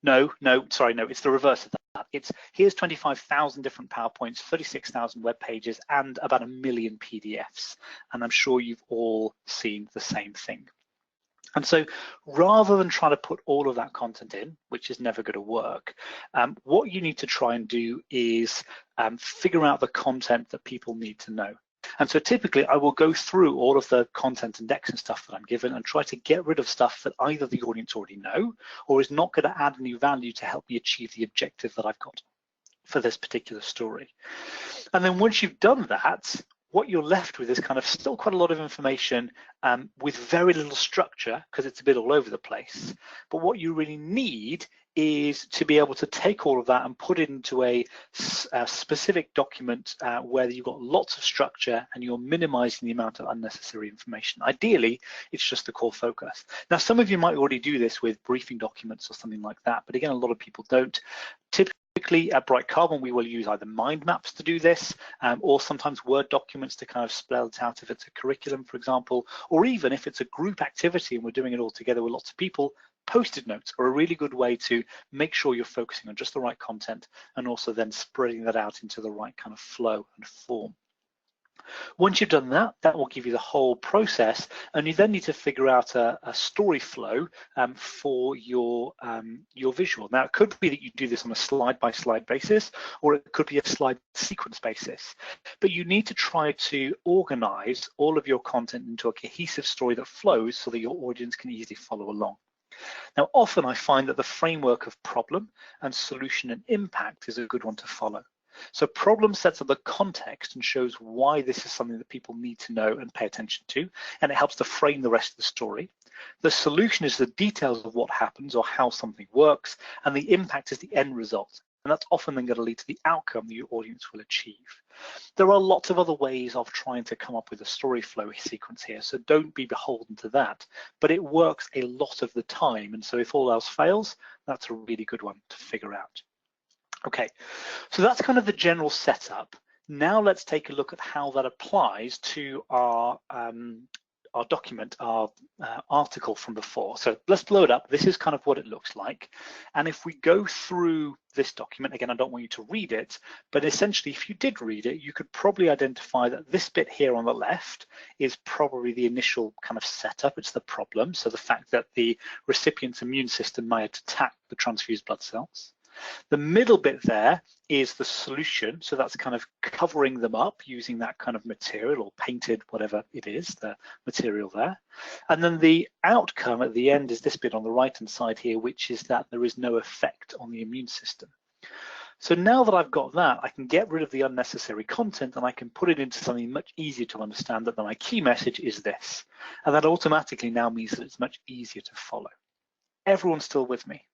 No, it's the reverse of that. It's here's 25,000 different PowerPoints, 36,000 web pages, and about 1 million PDFs. And I'm sure you've all seen the same thing. And so rather than trying to put all of that content in, which is never going to work, what you need to try and do is figure out the content that people need to know. And so typically I will go through all of the content and decks and stuff that I'm given and try to get rid of stuff that either the audience already know or is not going to add any value to help me achieve the objective that I've got for this particular story. And then once you've done that, what you're left with is kind of still quite a lot of information with very little structure, because it's a bit all over the place. But what you really need is to be able to take all of that and put it into a specific document where you've got lots of structure and you're minimizing the amount of unnecessary information. Ideally, it's just the core focus. Now, some of you might already do this with briefing documents or something like that, but again, a lot of people don't. Typically at Bright Carbon, we will use either mind maps to do this, or sometimes Word documents to kind of spell it out if it's a curriculum, for example, or even if it's a group activity and we're doing it all together with lots of people, Post-it notes are a really good way to make sure you're focusing on just the right content and also then spreading that out into the right kind of flow and form. Once you've done that, that will give you the whole process, and you then need to figure out a story flow for your visual. Now, it could be that you do this on a slide-by-slide basis, or it could be a slide sequence basis, but you need to try to organize all of your content into a cohesive story that flows so that your audience can easily follow along. Now, often I find that the framework of problem and solution and impact is a good one to follow. So problem sets up the context and shows why this is something that people need to know and pay attention to, and it helps to frame the rest of the story. The solution is the details of what happens or how something works, and the impact is the end result. And that's often then going to lead to the outcome that your audience will achieve. There are lots of other ways of trying to come up with a story flow sequence here, so don't be beholden to that, but it works a lot of the time. And so if all else fails, that's a really good one to figure out. Okay, so that's kind of the general setup. Now let's take a look at how that applies to our document, our article from before. So let's blow it up. This is kind of what it looks like. And if we go through this document, again, I don't want you to read it, but essentially if you did read it, you could probably identify that this bit here on the left is probably the initial kind of setup. It's the problem. So the fact that the recipient's immune system might attack the transfused blood cells. The middle bit there is the solution. So that's kind of covering them up using that kind of material or painted, whatever it is, the material there. And then the outcome at the end is this bit on the right-hand side here, which is that there is no effect on the immune system. So now that I've got that, I can get rid of the unnecessary content and I can put it into something much easier to understand, that my key message is this. And that automatically now means that it's much easier to follow. Everyone's still with me?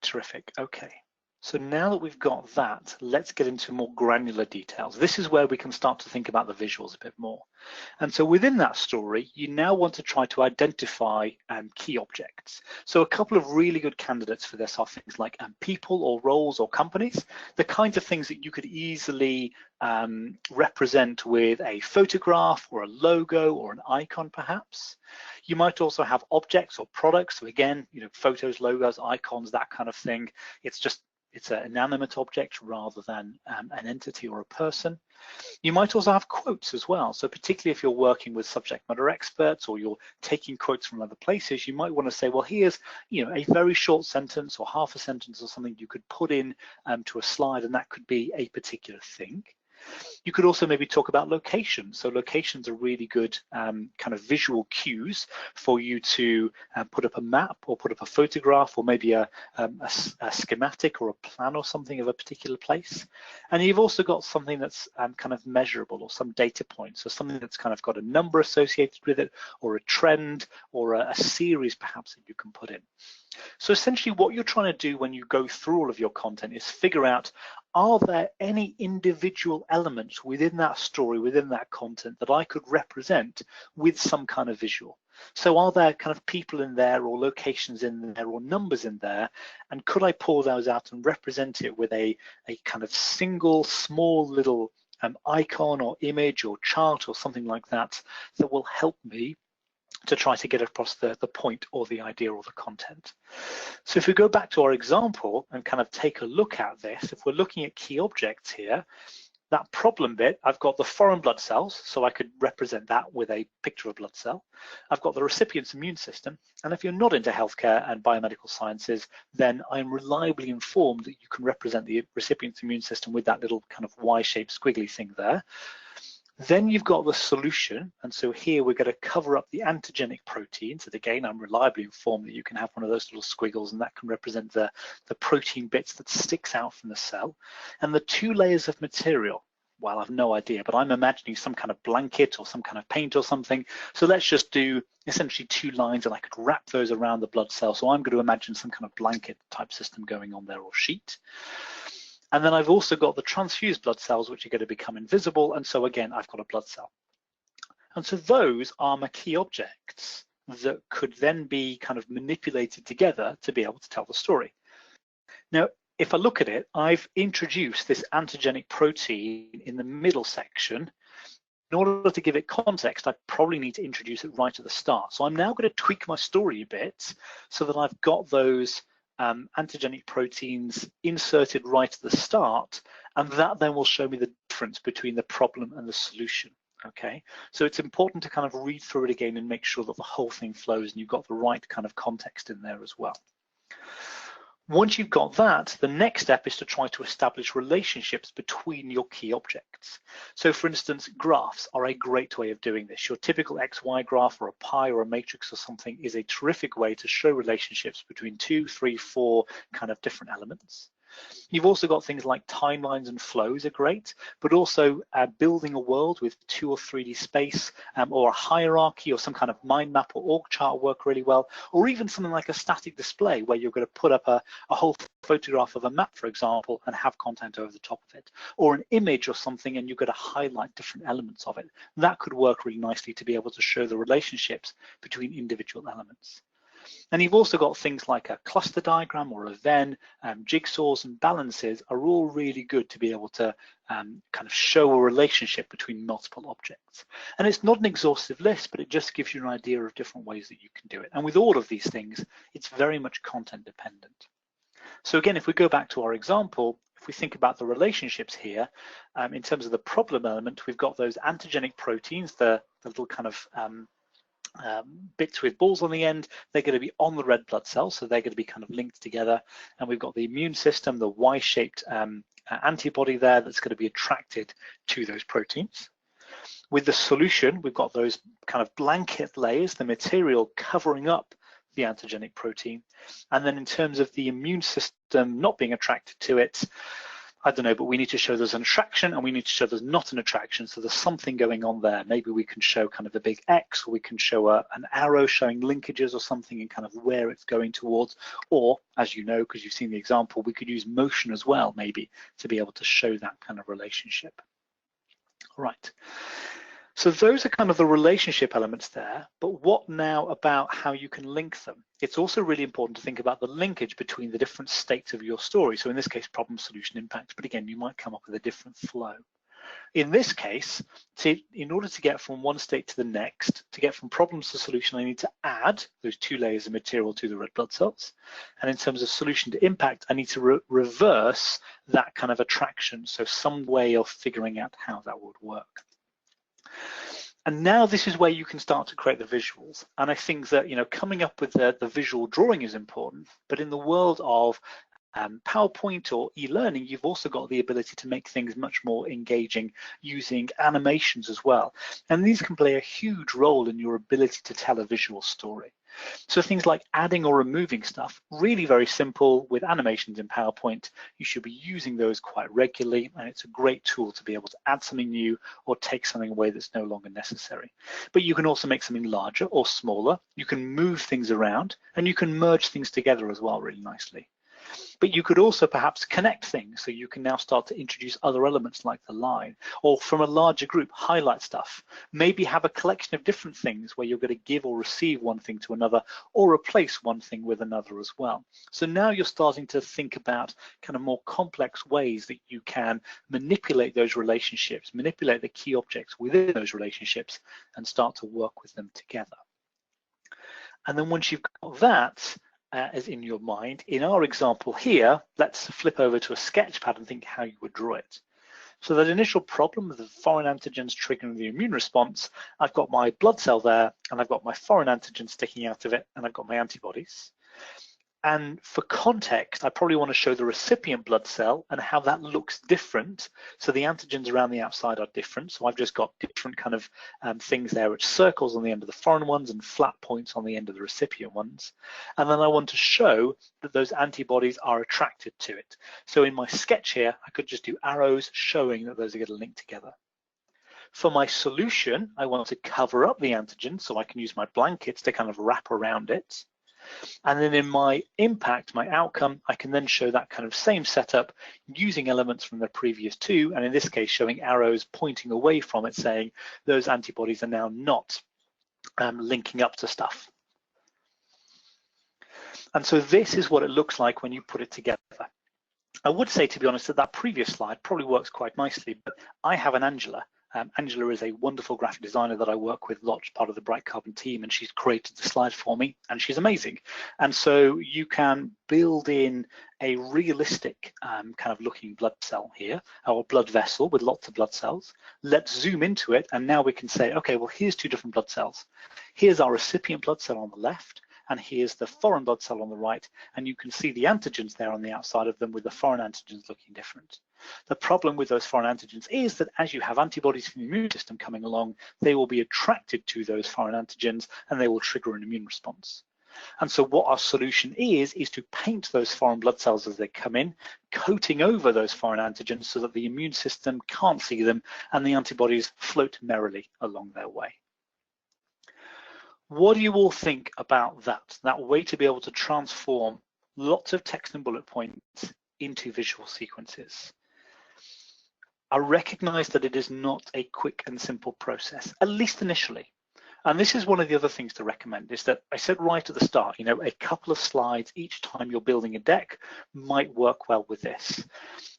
Terrific, okay. So now that we've got that, let's get into more granular details. This is where we can start to think about the visuals a bit more. And so within that story, you now want to try to identify key objects. So a couple of really good candidates for this are things like people or roles or companies, the kinds of things that you could easily represent with a photograph or a logo or an icon perhaps. You might also have objects or products. So again, photos, logos, icons, that kind of thing. It's an inanimate object rather than an entity or a person. You might also have quotes as well. So particularly if you're working with subject matter experts or you're taking quotes from other places, you might want to say, well, here's a very short sentence or half a sentence or something you could put in to a slide, and that could be a particular thing. You could also maybe talk about locations. So locations are really good kind of visual cues for you to put up a map or put up a photograph or maybe a schematic or a plan or something of a particular place. And you've also got something that's kind of measurable or some data points, so something that's kind of got a number associated with it or a trend or a series perhaps that you can put in. So essentially what you're trying to do when you go through all of your content is figure out, are there any individual elements within that story, within that content that I could represent with some kind of visual? So are there kind of people in there or locations in there or numbers in there? And could I pull those out and represent it with a kind of single small little icon or image or chart or something like that that will help me to try to get across the point or the idea or the content. So if we go back to our example and kind of take a look at this, if we're looking at key objects here, that problem bit, I've got the foreign blood cells, so I could represent that with a picture of a blood cell. I've got the recipient's immune system, and if you're not into healthcare and biomedical sciences, then I'm reliably informed that you can represent the recipient's immune system with that little kind of Y-shaped squiggly thing there. Then you've got the solution, and so here we're going to cover up the antigenic proteins. And again, I'm reliably informed that you can have one of those little squiggles, and that can represent the protein bits that sticks out from the cell. And the two layers of material, well, I've no idea, but I'm imagining some kind of blanket or some kind of paint or something. So let's just do essentially two lines, and I could wrap those around the blood cell. So I'm going to imagine some kind of blanket type system going on there, or sheet. And then I've also got the transfused blood cells, which are going to become invisible. And so again, I've got a blood cell. And so those are my key objects that could then be kind of manipulated together to be able to tell the story. Now, if I look at it, I've introduced this antigenic protein in the middle section. In order to give it context, I probably need to introduce it right at the start. So I'm now going to tweak my story a bit so that I've got those antigenic proteins inserted right at the start, and that then will show me the difference between the problem and the solution. Okay, so it's important to kind of read through it again and make sure that the whole thing flows and you've got the right kind of context in there as well. Once you've got that, the next step is to try to establish relationships between your key objects. So for instance, graphs are a great way of doing this. Your typical XY graph or a pie or a matrix or something is a terrific way to show relationships between 2, 3, 4 kind of different elements. You've also got things like timelines and flows are great, but also building a world with 2 or 3D space or a hierarchy or some kind of mind map or org chart work really well, or even something like a static display where you're going to put up a whole photograph of a map, for example, and have content over the top of it, or an image or something and you're going to highlight different elements of it. That could work really nicely to be able to show the relationships between individual elements. And you've also got things like a cluster diagram or a Venn, jigsaws and balances are all really good to be able to kind of show a relationship between multiple objects. And it's not an exhaustive list, but it just gives you an idea of different ways that you can do it. And with all of these things, it's very much content dependent. So again, if we go back to our example, if we think about the relationships here, in terms of the problem element, we've got those antigenic proteins, the little kind of bits with balls on the end, they're going to be on the red blood cell, so they're going to be kind of linked together. And we've got the immune system, the Y-shaped antibody there that's going to be attracted to those proteins. With the solution, we've got those kind of blanket layers, the material covering up the antigenic protein. And then in terms of the immune system not being attracted to it, I don't know, but we need to show there's an attraction and we need to show there's not an attraction. So there's something going on there. Maybe we can show kind of a big X, or we can show an arrow showing linkages or something and kind of where it's going towards. Or, as you know, because you've seen the example, we could use motion as well, maybe, to be able to show that kind of relationship. Right. So those are kind of the relationship elements there, but what now about how you can link them? It's also really important to think about the linkage between the different states of your story. So in this case, problem, solution, impact, but again, you might come up with a different flow. In this case, in order to get from one state to the next, to get from problems to solution, I need to add those 2 layers of material to the red blood cells. And in terms of solution to impact, I need to reverse that kind of attraction. So some way of figuring out how that would work. And now this is where you can start to create the visuals. And I think that, you know, coming up with the visual drawing is important, but in the world of PowerPoint or e-learning, you've also got the ability to make things much more engaging using animations as well. And these can play a huge role in your ability to tell a visual story. So things like adding or removing stuff, really very simple with animations in PowerPoint. You should be using those quite regularly, and it's a great tool to be able to add something new or take something away that's no longer necessary. But you can also make something larger or smaller. You can move things around, and you can merge things together as well really nicely. But you could also perhaps connect things, so you can now start to introduce other elements like the line, or from a larger group, highlight stuff. Maybe have a collection of different things where you're going to give or receive one thing to another, or replace one thing with another as well. So now you're starting to think about kind of more complex ways that you can manipulate those relationships, manipulate the key objects within those relationships, and start to work with them together. And then once you've got that, as in your mind, in our example here, let's flip over to a sketch pad and think how you would draw it. So that initial problem of the foreign antigens triggering the immune response, I've got my blood cell there, and I've got my foreign antigen sticking out of it, and I've got my antibodies. And for context, I probably want to show the recipient blood cell and how that looks different. So the antigens around the outside are different. So I've just got different kind of things there, which circles on the end of the foreign ones and flat points on the end of the recipient ones. And then I want to show that those antibodies are attracted to it. So in my sketch here, I could just do arrows showing that those are going to link together. For my solution, I want to cover up the antigen, so I can use my blankets to kind of wrap around it. And then in my impact, my outcome, I can then show that kind of same setup using elements from the previous two, and in this case, showing arrows pointing away from it, saying those antibodies are now not linking up to stuff. And so this is what it looks like when you put it together. I would say, to be honest, that previous slide probably works quite nicely, but I have an Angela. Angela is a wonderful graphic designer that I work with, lots part of the Bright Carbon team, and she's created the slide for me, and she's amazing. And so you can build in a realistic kind of looking blood cell here, or blood vessel with lots of blood cells. Let's zoom into it, and now we can say, okay, well, here's two different blood cells. Here's our recipient blood cell on the left, and here's the foreign blood cell on the right, and you can see the antigens there on the outside of them with the foreign antigens looking different. The problem with those foreign antigens is that as you have antibodies from the immune system coming along, they will be attracted to those foreign antigens and they will trigger an immune response. And so what our solution is to paint those foreign blood cells as they come in, coating over those foreign antigens so that the immune system can't see them and the antibodies float merrily along their way. What do you all think about that way to be able to transform lots of text and bullet points into visual sequences? I recognize that it is not a quick and simple process, at least initially. And this is one of the other things to recommend, is that I said right at the start, you know, a couple of slides each time you're building a deck might work well with this.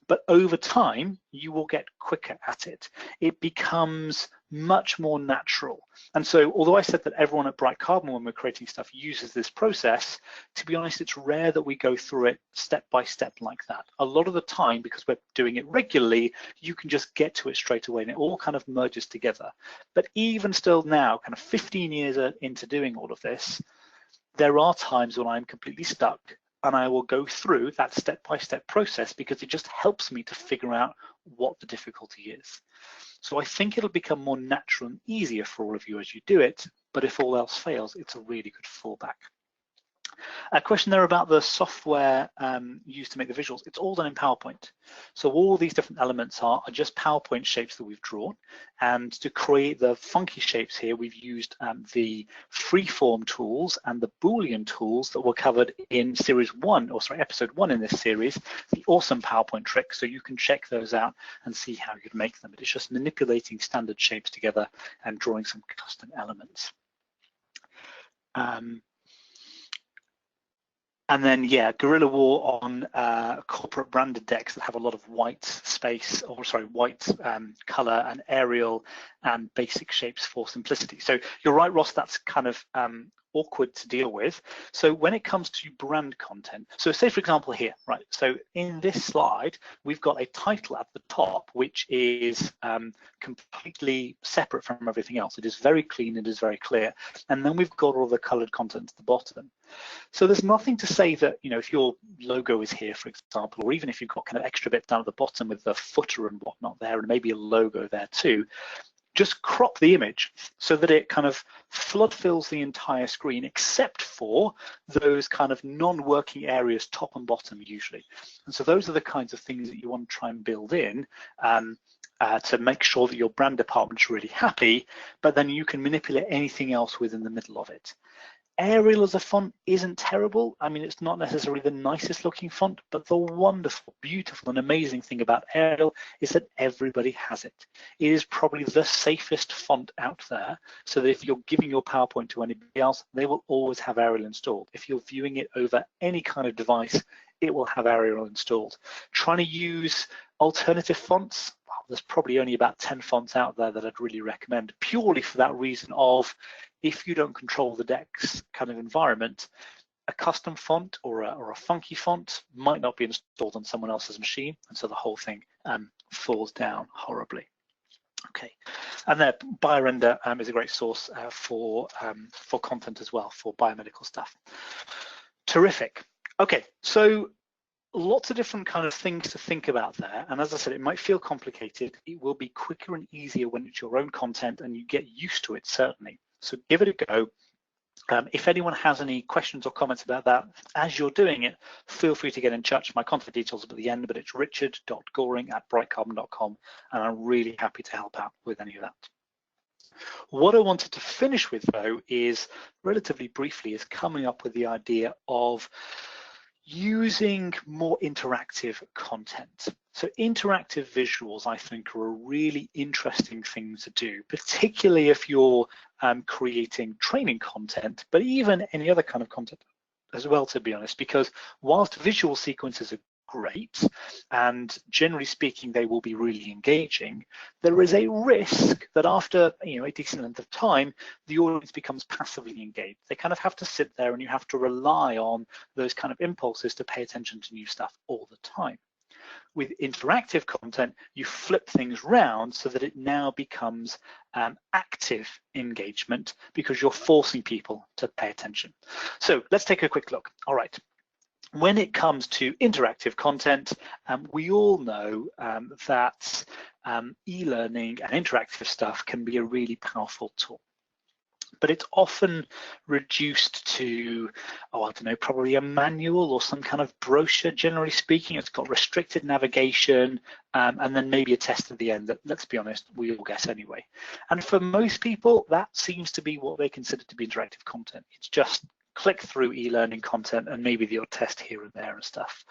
but over time, you will get quicker at it. It becomes much more natural. And so although I said that everyone at Bright Carbon, when we're creating stuff, uses this process, to be honest, it's rare that we go through it step by step like that. A lot of the time, because we're doing it regularly, you can just get to it straight away and it all kind of merges together. But even still now, kind of 15 years into doing all of this, there are times when I'm completely stuck and I will go through that step-by-step process because it just helps me to figure out what the difficulty is. So I think it'll become more natural and easier for all of you as you do it, but if all else fails, it's a really good fallback. A question there about the software used to make the visuals. It's all done in PowerPoint. So all these different elements are just PowerPoint shapes that we've drawn. And to create the funky shapes here, we've used the freeform tools and the Boolean tools that were covered in episode 1 in this series, the awesome PowerPoint trick. So you can check those out and see how you'd make them. It's just manipulating standard shapes together and drawing some custom elements. And then, yeah, guerrilla war on corporate branded decks that have a lot of white space, or sorry, white color and Arial and basic shapes for simplicity. So you're right, Ross, that's kind of awkward to deal with. So when it comes to brand content, so say for example here, right, so in this slide, we've got a title at the top, which is completely separate from everything else. It is very clean, it is very clear. And then we've got all the colored content at the bottom. So there's nothing to say that, you know, if your logo is here, for example, or even if you've got kind of extra bits down at the bottom with the footer and whatnot there, and maybe a logo there too, just crop the image so that it kind of flood fills the entire screen, except for those kind of non-working areas, top and bottom usually. And so those are the kinds of things that you want to try and build in to make sure that your brand department's really happy, but then you can manipulate anything else within the middle of it. Arial as a font isn't terrible. I mean, it's not necessarily the nicest looking font, but the wonderful, beautiful, and amazing thing about Arial is that everybody has it. It is probably the safest font out there, so that if you're giving your PowerPoint to anybody else, they will always have Arial installed. If you're viewing it over any kind of device, it will have Arial installed. Trying to use alternative fonts, well, there's probably only about 10 fonts out there that I'd really recommend, purely for that reason of, if you don't control the deck's kind of environment, a custom font or a funky font might not be installed on someone else's machine, and so the whole thing falls down horribly. Okay, and there, BioRender is a great source for content as well, for biomedical stuff. Terrific. Okay, so lots of different kind of things to think about there, and as I said, it might feel complicated. It will be quicker and easier when it's your own content and you get used to it, certainly. So give it a go. If anyone has any questions or comments about that as you're doing it, feel free to get in touch. My contact details are at the end, but it's richard.goring@brightcarbon.com, and I'm really happy to help out with any of that. What I wanted to finish with, though, is relatively briefly, is coming up with the idea of using more interactive content. So interactive visuals, I think, are a really interesting thing to do, particularly if you're creating training content, but even any other kind of content as well, to be honest, because whilst visual sequences are great, and generally speaking, they will be really engaging, there is a risk that after a decent length of time, the audience becomes passively engaged. They kind of have to sit there, and you have to rely on those kind of impulses to pay attention to new stuff all the time. With interactive content, you flip things round so that it now becomes active engagement, because you're forcing people to pay attention. So let's take a quick look. All right. When it comes to interactive content, we all know that e-learning and interactive stuff can be a really powerful tool. But it's often reduced to, I don't know, probably a manual or some kind of brochure, generally speaking. It's got restricted navigation, and then maybe a test at the end that, let's be honest, we all get anyway. And for most people, that seems to be what they consider to be interactive content. It's just click through e-learning content and maybe the odd test here and there and stuff.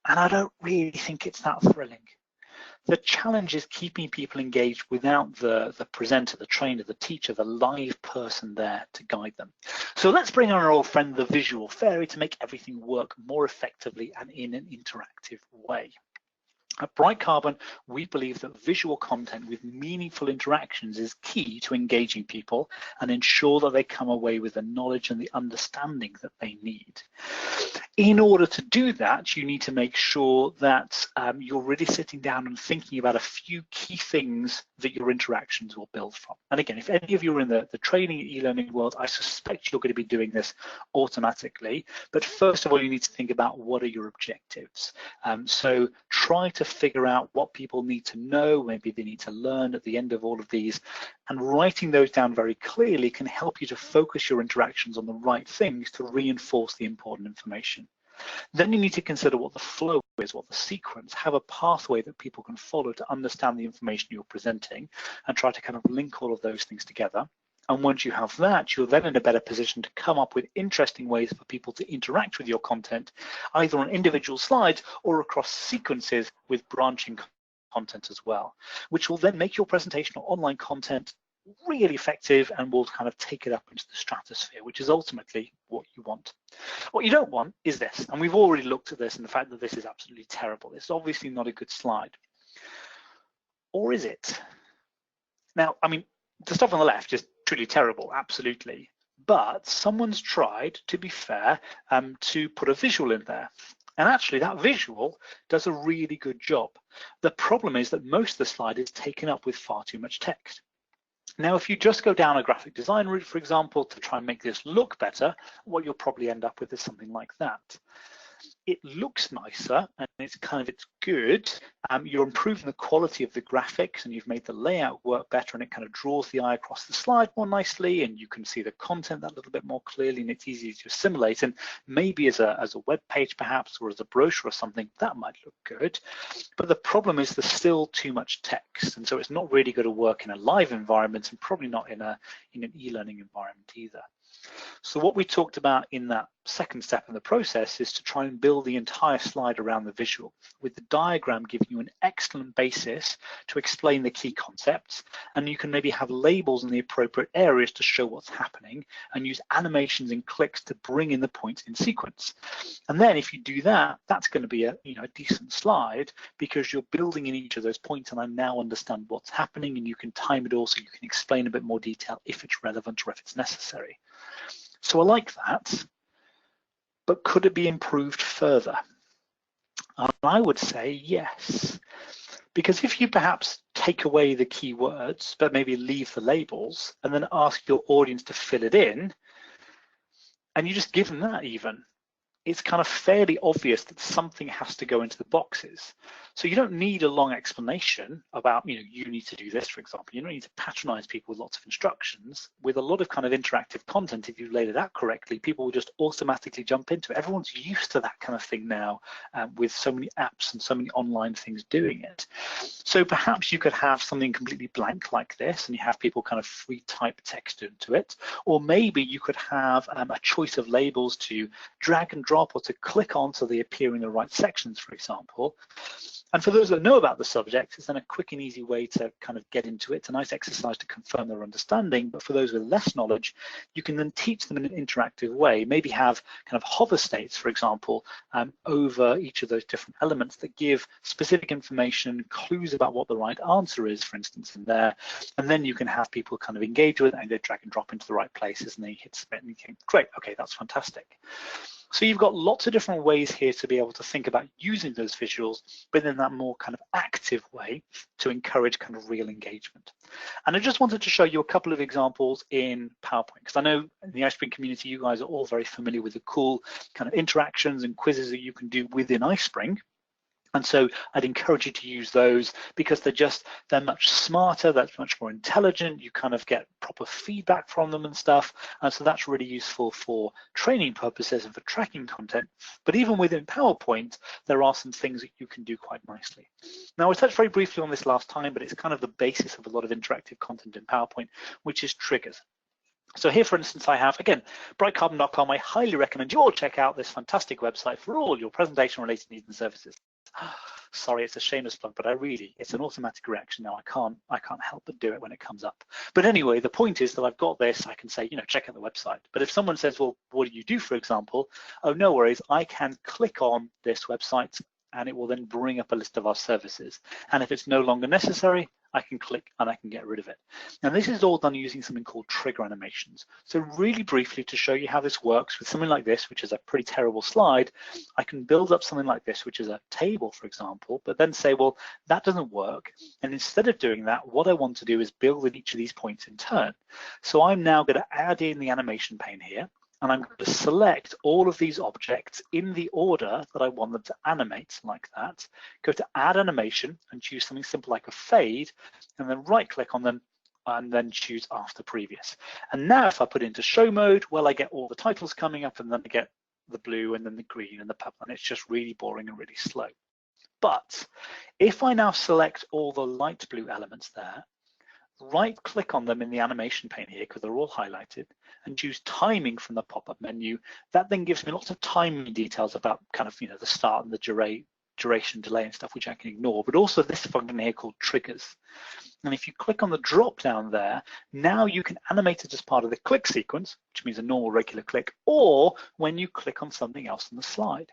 And I don't really think it's that thrilling. The challenge is keeping people engaged without the presenter, the trainer, the teacher, the live person there to guide them. So let's bring on our old friend, the visual fairy, to make everything work more effectively and in an interactive way. At Bright Carbon, we believe that visual content with meaningful interactions is key to engaging people and ensure that they come away with the knowledge and the understanding that they need. In order to do that, you need to make sure that you're really sitting down and thinking about a few key things that your interactions will build from. And again, if any of you are in the training e-learning world, I suspect you're going to be doing this automatically. But first of all, you need to think about what are your objectives. So try to figure out what people need to know, maybe they need to learn at the end of all of these, and writing those down very clearly can help you to focus your interactions on the right things to reinforce the important information. Then you need to consider what the flow is, what the sequence, have a pathway that people can follow to understand the information you're presenting, and try to kind of link all of those things together. And once you have that, you're then in a better position to come up with interesting ways for people to interact with your content, either on individual slides or across sequences with branching content as well, which will then make your presentation or online content really effective and will kind of take it up into the stratosphere, which is ultimately what you want. What you don't want is this, and we've already looked at this and the fact that this is absolutely terrible. It's obviously not a good slide. Or is it? Now, I mean, the stuff on the left is truly terrible, absolutely. But someone's tried, to be fair, to put a visual in there. And actually that visual does a really good job. The problem is that most of the slide is taken up with far too much text. Now, if you just go down a graphic design route, for example, to try and make this look better, what you'll probably end up with is something like that. It looks nicer and it's good. You're improving the quality of the graphics and you've made the layout work better, and it kind of draws the eye across the slide more nicely, and you can see the content that little bit more clearly, and it's easy to assimilate. And maybe as a web page perhaps, or as a brochure or something, that might look good. But the problem is there's still too much text, and so it's not really going to work in a live environment, and probably not in an e-learning environment either. So what we talked about in that second step in the process is to try and build the entire slide around the visual, with the diagram giving you an excellent basis to explain the key concepts, and you can maybe have labels in the appropriate areas to show what's happening, and use animations and clicks to bring in the points in sequence. And then if you do that, that's going to be a decent slide, because you're building in each of those points, and I now understand what's happening, and you can time it all so you can explain a bit more detail if it's relevant or if it's necessary. So I like that, but could it be improved further? And I would say yes, because if you perhaps take away the keywords, but maybe leave the labels, and then ask your audience to fill it in, and you just give them that even, it's kind of fairly obvious that something has to go into the boxes. So you don't need a long explanation about, you need to do this, for example. You don't need to patronize people with lots of instructions. With a lot of kind of interactive content, if you laid it out correctly, people will just automatically jump into it. Everyone's used to that kind of thing now, with so many apps and so many online things doing it. So perhaps you could have something completely blank like this, and you have people kind of free type text into it. Or maybe you could have a choice of labels to drag and drop, or to click on so they appear in the right sections, for example. And for those that know about the subject, it's then a quick and easy way to kind of get into it. It's a nice exercise to confirm their understanding. But for those with less knowledge, you can then teach them in an interactive way. Maybe have kind of hover states, for example, over each of those different elements that give specific information, clues about what the right answer is, for instance, in there. And then you can have people kind of engage with it, and they drag and drop into the right places, and they hit submit, and you think, great, okay, that's fantastic. So you've got lots of different ways here to be able to think about using those visuals, but in that more kind of active way to encourage kind of real engagement. And I just wanted to show you a couple of examples in PowerPoint, because I know in the iSpring community, you guys are all very familiar with the cool kind of interactions and quizzes that you can do within iSpring. And so I'd encourage you to use those, because they're much smarter, that's much more intelligent, you kind of get proper feedback from them and stuff. And so that's really useful for training purposes and for tracking content. But even within PowerPoint, there are some things that you can do quite nicely. Now, I touched very briefly on this last time, but it's kind of the basis of a lot of interactive content in PowerPoint, which is triggers. So here, for instance, I have, again, brightcarbon.com. I highly recommend you all check out this fantastic website for all your presentation-related needs and services. Sorry, it's a shameless plug, but it's an automatic reaction now. I can't help but do it when it comes up. But anyway, the point is that I've got this, I can say, check out the website. But if someone says, well, what do you do, for example? Oh, no worries, I can click on this website, and it will then bring up a list of our services. And if it's no longer necessary, I can click and I can get rid of it. And this is all done using something called trigger animations. So really briefly, to show you how this works with something like this, which is a pretty terrible slide, I can build up something like this, which is a table, for example, but then say, well, that doesn't work. And instead of doing that, what I want to do is build in each of these points in turn. So I'm now going to add in the animation pane here, and I'm going to select all of these objects in the order that I want them to animate, like that. Go to Add Animation and choose something simple like a fade, and then right-click on them and then choose After Previous. And now if I put it into show mode, well, I get all the titles coming up, and then I get the blue and then the green and the purple, and it's just really boring and really slow. But if I now select all the light blue elements there, right-click on them in the animation pane here, because they're all highlighted, and choose timing from the pop-up menu. That then gives me lots of timing details about kind of, the start and the duration, delay and stuff, which I can ignore, but also this function here called triggers. And if you click on the drop down there, now you can animate it as part of the click sequence, which means a normal regular click, or when you click on something else on the slide.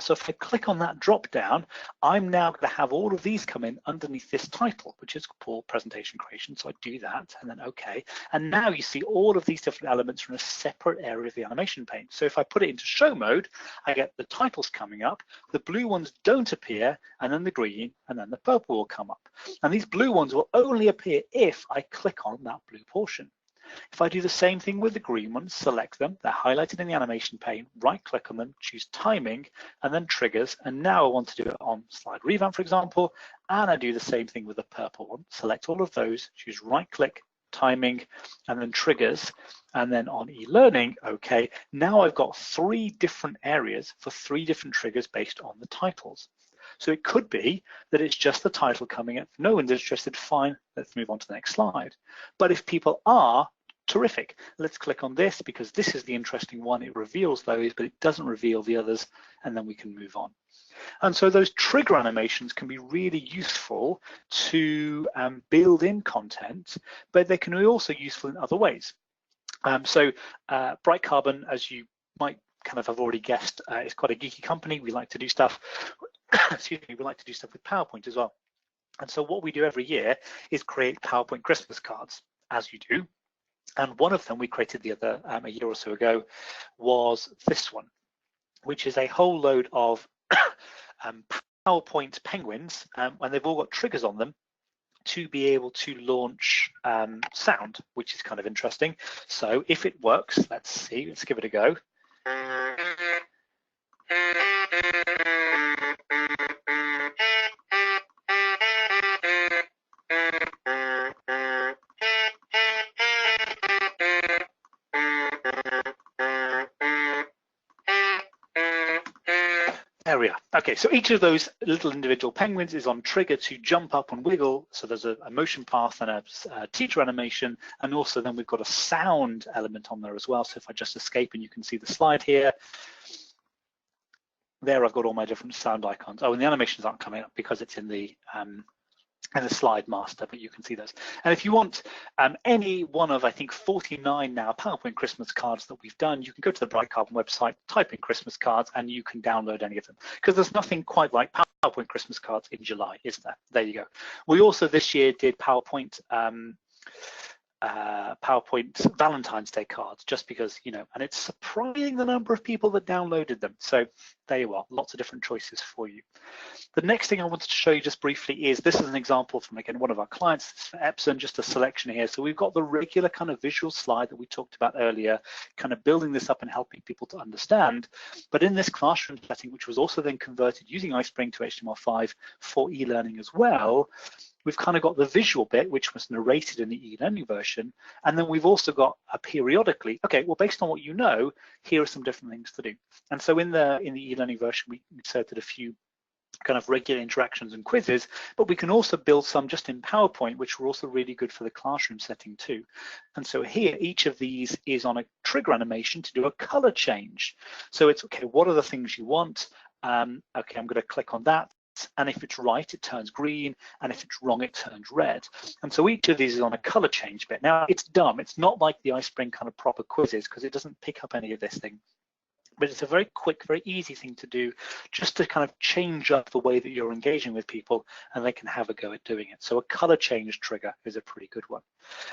So if I click on that drop down, I'm now going to have all of these come in underneath this title, which is called presentation creation. So I do that and then OK. And now you see all of these different elements from a separate area of the animation pane. So if I put it into show mode, I get the titles coming up, the blue ones don't appear, and then the green and then the purple will come up. And these blue ones will only appear if I click on that blue portion. If I do the same thing with the green ones, select them, they're highlighted in the animation pane, right-click on them, choose timing, and then triggers. And now I want to do it on slide revamp, for example, and I do the same thing with the purple one. Select all of those, choose right-click, timing, and then triggers, and then on e-learning, okay, now I've got 3 different areas for 3 different triggers based on the titles. So it could be that it's just the title coming up. If no one's interested, fine, let's move on to the next slide. But if people are, terrific. Let's click on this because this is the interesting one. It reveals those, but it doesn't reveal the others, and then we can move on. And so those trigger animations can be really useful to build in content, but they can be also useful in other ways. Bright Carbon, as you might kind of have already guessed, is quite a geeky company. We like to do stuff, excuse me, we like to do stuff with PowerPoint as well. And so what we do every year is create PowerPoint Christmas cards, as you do. And one of them we created the other a year or so ago was this one, which is a whole load of PowerPoint penguins, and they've all got triggers on them to be able to launch sound, which is kind of interesting. So if it works, let's see, let's give it a go. There we are. Okay, so each of those little individual penguins is on trigger to jump up and wiggle. So there's a motion path and a teacher animation, and also then we've got a sound element on there as well. So if I just escape and you can see the slide here, there I've got all my different sound icons. Oh, and the animations aren't coming up because it's in the slide master, but you can see those. And if you want any one of, I think, 49 now PowerPoint Christmas cards that we've done, you can go to the Bright Carbon website, type in Christmas cards, and you can download any of them. Because there's nothing quite like PowerPoint Christmas cards in July, is there? There you go. We also this year did PowerPoint Valentine's Day cards, just because, and it's surprising the number of people that downloaded them. So there you are, lots of different choices for you. The next thing I wanted to show you just briefly is, this is an example from, again, one of our clients for Epson, just a selection here. So we've got the regular kind of visual slide that we talked about earlier, kind of building this up and helping people to understand. But in this classroom setting, which was also then converted using iSpring to HTML5 for e-learning as well, we've kind of got the visual bit, which was narrated in the e-learning version. And then we've also got periodically, okay, well, based on what you know, here are some different things to do. And so in the e-learning version, we inserted a few kind of regular interactions and quizzes, but we can also build some just in PowerPoint, which are also really good for the classroom setting too. And so here, each of these is on a trigger animation to do a color change. So it's, okay, what are the things you want? Okay, I'm going to click on that. And if it's right, it turns green, and if it's wrong, it turns red. And so each of these is on a color change bit. Now, it's dumb. It's not like the iSpring kind of proper quizzes, because it doesn't pick up any of this thing. But it's a very quick, very easy thing to do, just to kind of change up the way that you're engaging with people, and they can have a go at doing it. So a color change trigger is a pretty good one.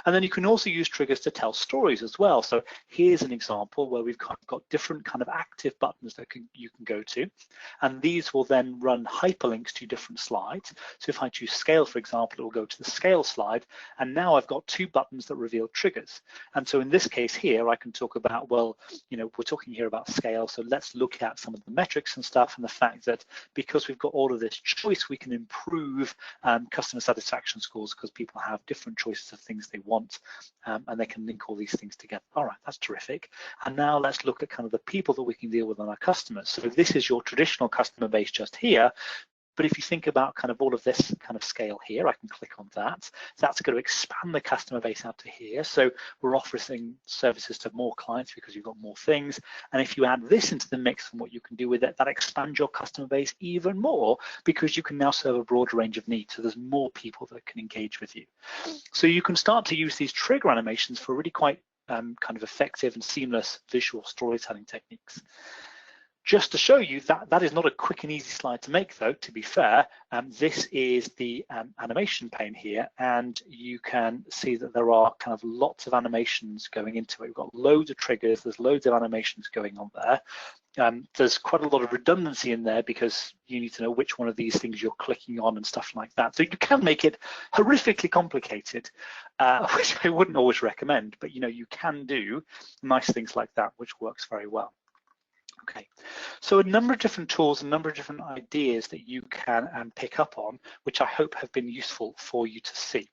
And then you can also use triggers to tell stories as well. So here's an example where we've got different kind of active buttons that you can go to, and these will then run hyperlinks to different slides. So if I choose scale, for example, it will go to the scale slide, and now I've got 2 buttons that reveal triggers. And so in this case here, I can talk about, well, you know, we're talking here about scale. So let's look at some of the metrics and stuff, and the fact that because we've got all of this choice, we can improve customer satisfaction scores because people have different choices of things they want, and they can link all these things together. All right, that's terrific. And now let's look at kind of the people that we can deal with on our customers. So this is your traditional customer base just here. But if you think about kind of all of this kind of scale here, I can click on that. That's going to expand the customer base out to here. So we're offering services to more clients because you've got more things. And if you add this into the mix and what you can do with it, that expands your customer base even more, because you can now serve a broader range of needs. So there's more people that can engage with you. So you can start to use these trigger animations for really quite kind of effective and seamless visual storytelling techniques. Just to show you that that is not a quick and easy slide to make, though, to be fair. This is the animation pane here, and you can see that there are kind of lots of animations going into it. We've got loads of triggers, there's loads of animations going on there. There's quite a lot of redundancy in there because you need to know which one of these things you're clicking on and stuff like that. So you can make it horrifically complicated, which I wouldn't always recommend, but you know, you can do nice things like that, which works very well. Okay, so a number of different tools, a number of different ideas that you can pick up on, which I hope have been useful for you to see.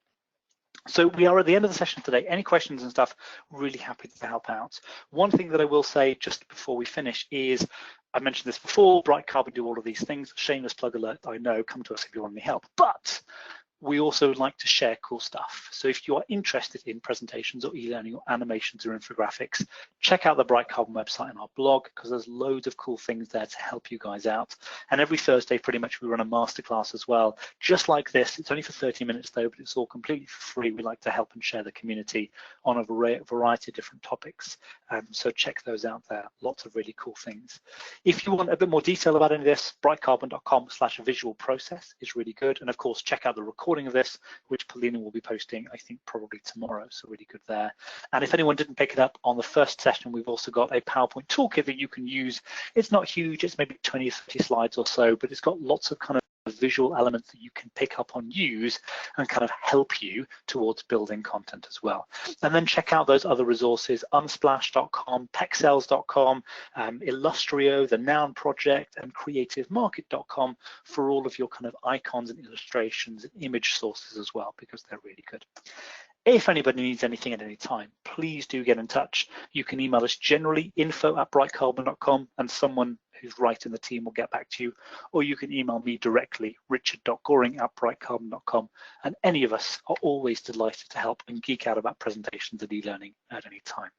So we are at the end of the session today. Any questions and stuff, really happy to help out. One thing that I will say just before we finish is, I mentioned this before, Bright Carbon do all of these things. Shameless plug alert, I know, come to us if you want any help. But we also like to share cool stuff. So if you are interested in presentations or e-learning or animations or infographics, check out the Bright Carbon website and our blog, because there's loads of cool things there to help you guys out. And every Thursday, pretty much, we run a masterclass as well, just like this. It's only for 30 minutes though, but it's all completely free. We like to help and share the community on a variety of different topics. So check those out there. Lots of really cool things. If you want a bit more detail about any of this, brightcarbon.com/visual process is really good. And of course, check out the recording of this, which Paulina will be posting, I think, probably tomorrow. So really good there. And if anyone didn't pick it up on the first session, we've also got a PowerPoint toolkit that you can use. It's not huge, it's maybe 20 or 30 slides or so, but it's got lots of kind of visual elements that you can pick up on, use, and kind of help you towards building content as well. And then check out those other resources, unsplash.com, pexels.com, Illustrio, the Noun Project, and creativemarket.com for all of your kind of icons and illustrations and image sources as well, because they're really good. If anybody needs anything at any time, please do get in touch. You can email us generally, info@brightcarbon.com, and someone who's right in the team will get back to you. Or you can email me directly, richard.goring@brightcarbon.com, and any of us are always delighted to help and geek out about presentations and e-learning at any time.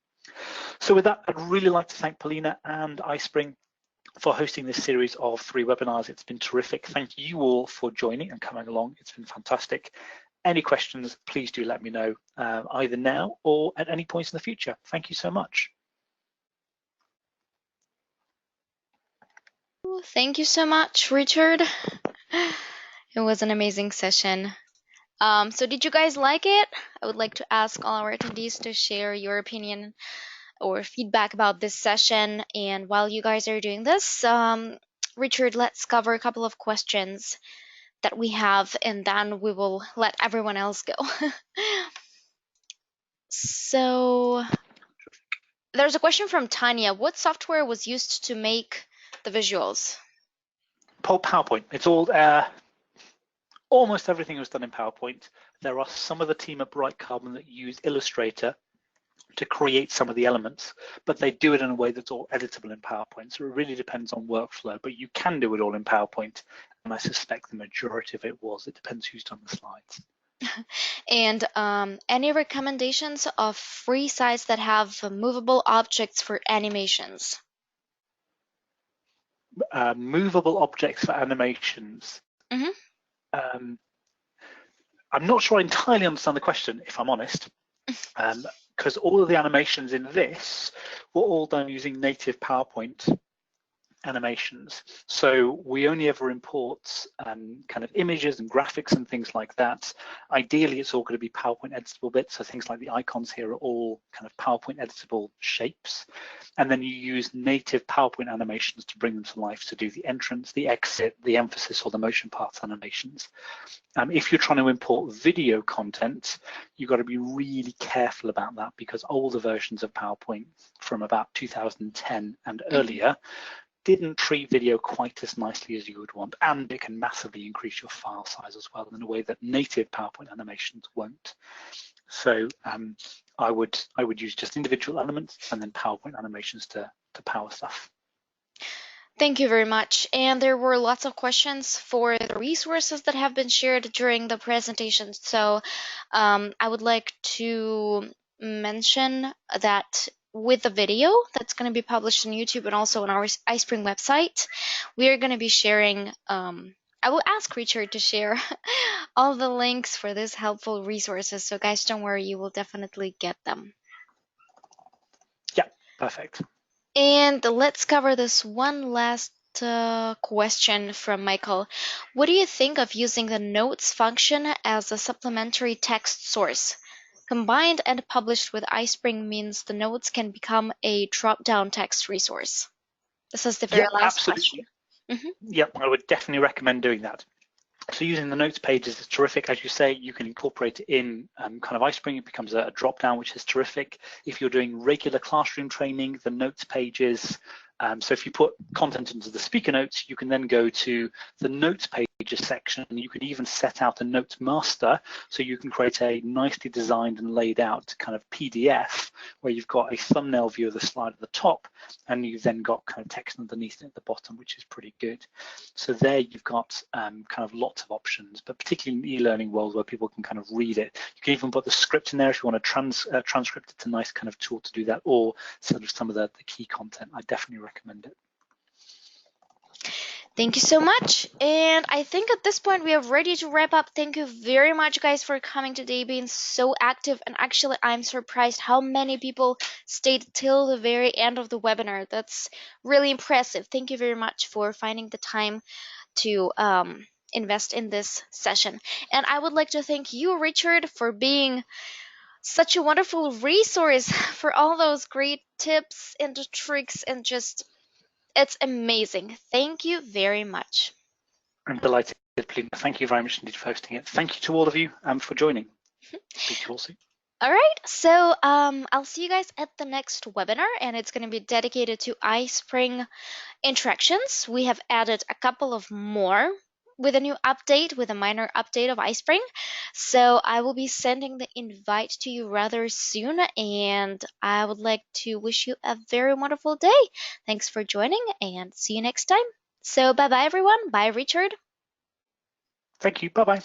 So with that, I'd really like to thank Paulina and iSpring for hosting this series of 3 webinars. It's been terrific. Thank you all for joining and coming along. It's been fantastic. Any questions, please do let me know, either now or at any point in the future. Thank you so much. Thank you so much, Richard. It was an amazing session. So did you guys like it? I would like to ask all our attendees to share your opinion or feedback about this session. And while you guys are doing this, Richard, let's cover a couple of questions that we have, and then we will let everyone else go. So there's a question from Tanya. What software was used to make the visuals? PowerPoint. It's all, almost everything was done in PowerPoint. There are some of the team at Bright Carbon that use Illustrator to create some of the elements, but they do it in a way that's all editable in PowerPoint. So it really depends on workflow, but you can do it all in PowerPoint. And I suspect the majority of it was. It depends who's done the slides. And any recommendations of free sites that have movable objects for animations? Movable objects for animations. Mm-hmm. I'm not sure I entirely understand the question, if I'm honest, because all of the animations in this were all done using native PowerPoint animations. So we only ever import kind of images and graphics and things like that. Ideally, it's all going to be PowerPoint editable bits. So things like the icons here are all kind of PowerPoint editable shapes. And then you use native PowerPoint animations to bring them to life, to do the entrance, the exit, the emphasis, or the motion parts animations. If you're trying to import video content, you've got to be really careful about that, because older versions of PowerPoint from about 2010 and earlier didn't treat video quite as nicely as you would want, and it can massively increase your file size as well in a way that native PowerPoint animations won't. So I would use just individual elements and then PowerPoint animations to power stuff. Thank you very much. And there were lots of questions for the resources that have been shared during the presentation. So I would like to mention that with the video that's going to be published on YouTube and also on our iSpring website, we are going to be sharing, I will ask Richard to share all the links for these helpful resources. So guys, don't worry, you will definitely get them. Yeah, perfect. And let's cover this one last question from Michael. What do you think of using the notes function as a supplementary text source? Combined and published with iSpring means the notes can become a drop-down text resource. This is the very last absolutely. question. Yep, I would definitely recommend doing that. So using the notes pages is terrific. As you say, you can incorporate it in kind of iSpring. It becomes a drop-down, which is terrific. If you're doing regular classroom training, the notes pages, so if you put content into the speaker notes, you can then go to the notes pages section. You can even set out a notes master, so you can create a nicely designed and laid out kind of PDF where you've got a thumbnail view of the slide at the top, and you've then got kind of text underneath it at the bottom, which is pretty good. So there you've got kind of lots of options, but particularly in the e-learning world where people can kind of read it. You can even put the script in there if you want to transcript. It's a nice kind of tool to do that, or sort of some of the key content. I definitely recommend it. Thank you so much. And I think at this point we are ready to wrap up. Thank you very much, guys, for coming today, being so active. And actually, I'm surprised how many people stayed till the very end of the webinar. That's really impressive. Thank you very much for finding the time to invest in this session. And I would like to thank you, Richard, for being such a wonderful resource for all those great tips and tricks, and just it's amazing. Thank you very much. I'm delighted, Polina. Thank you very much indeed for hosting it. Thank you to all of you for joining. Speak to you all soon. All right, so I'll see you guys at the next webinar, and it's going to be dedicated to iSpring interactions. We have added a couple of more with a new update, with a minor update of iSpring. So I will be sending the invite to you rather soon, and I would like to wish you a very wonderful day. Thanks for joining, and see you next time. So bye-bye, everyone. Bye, Richard. Thank you. Bye-bye.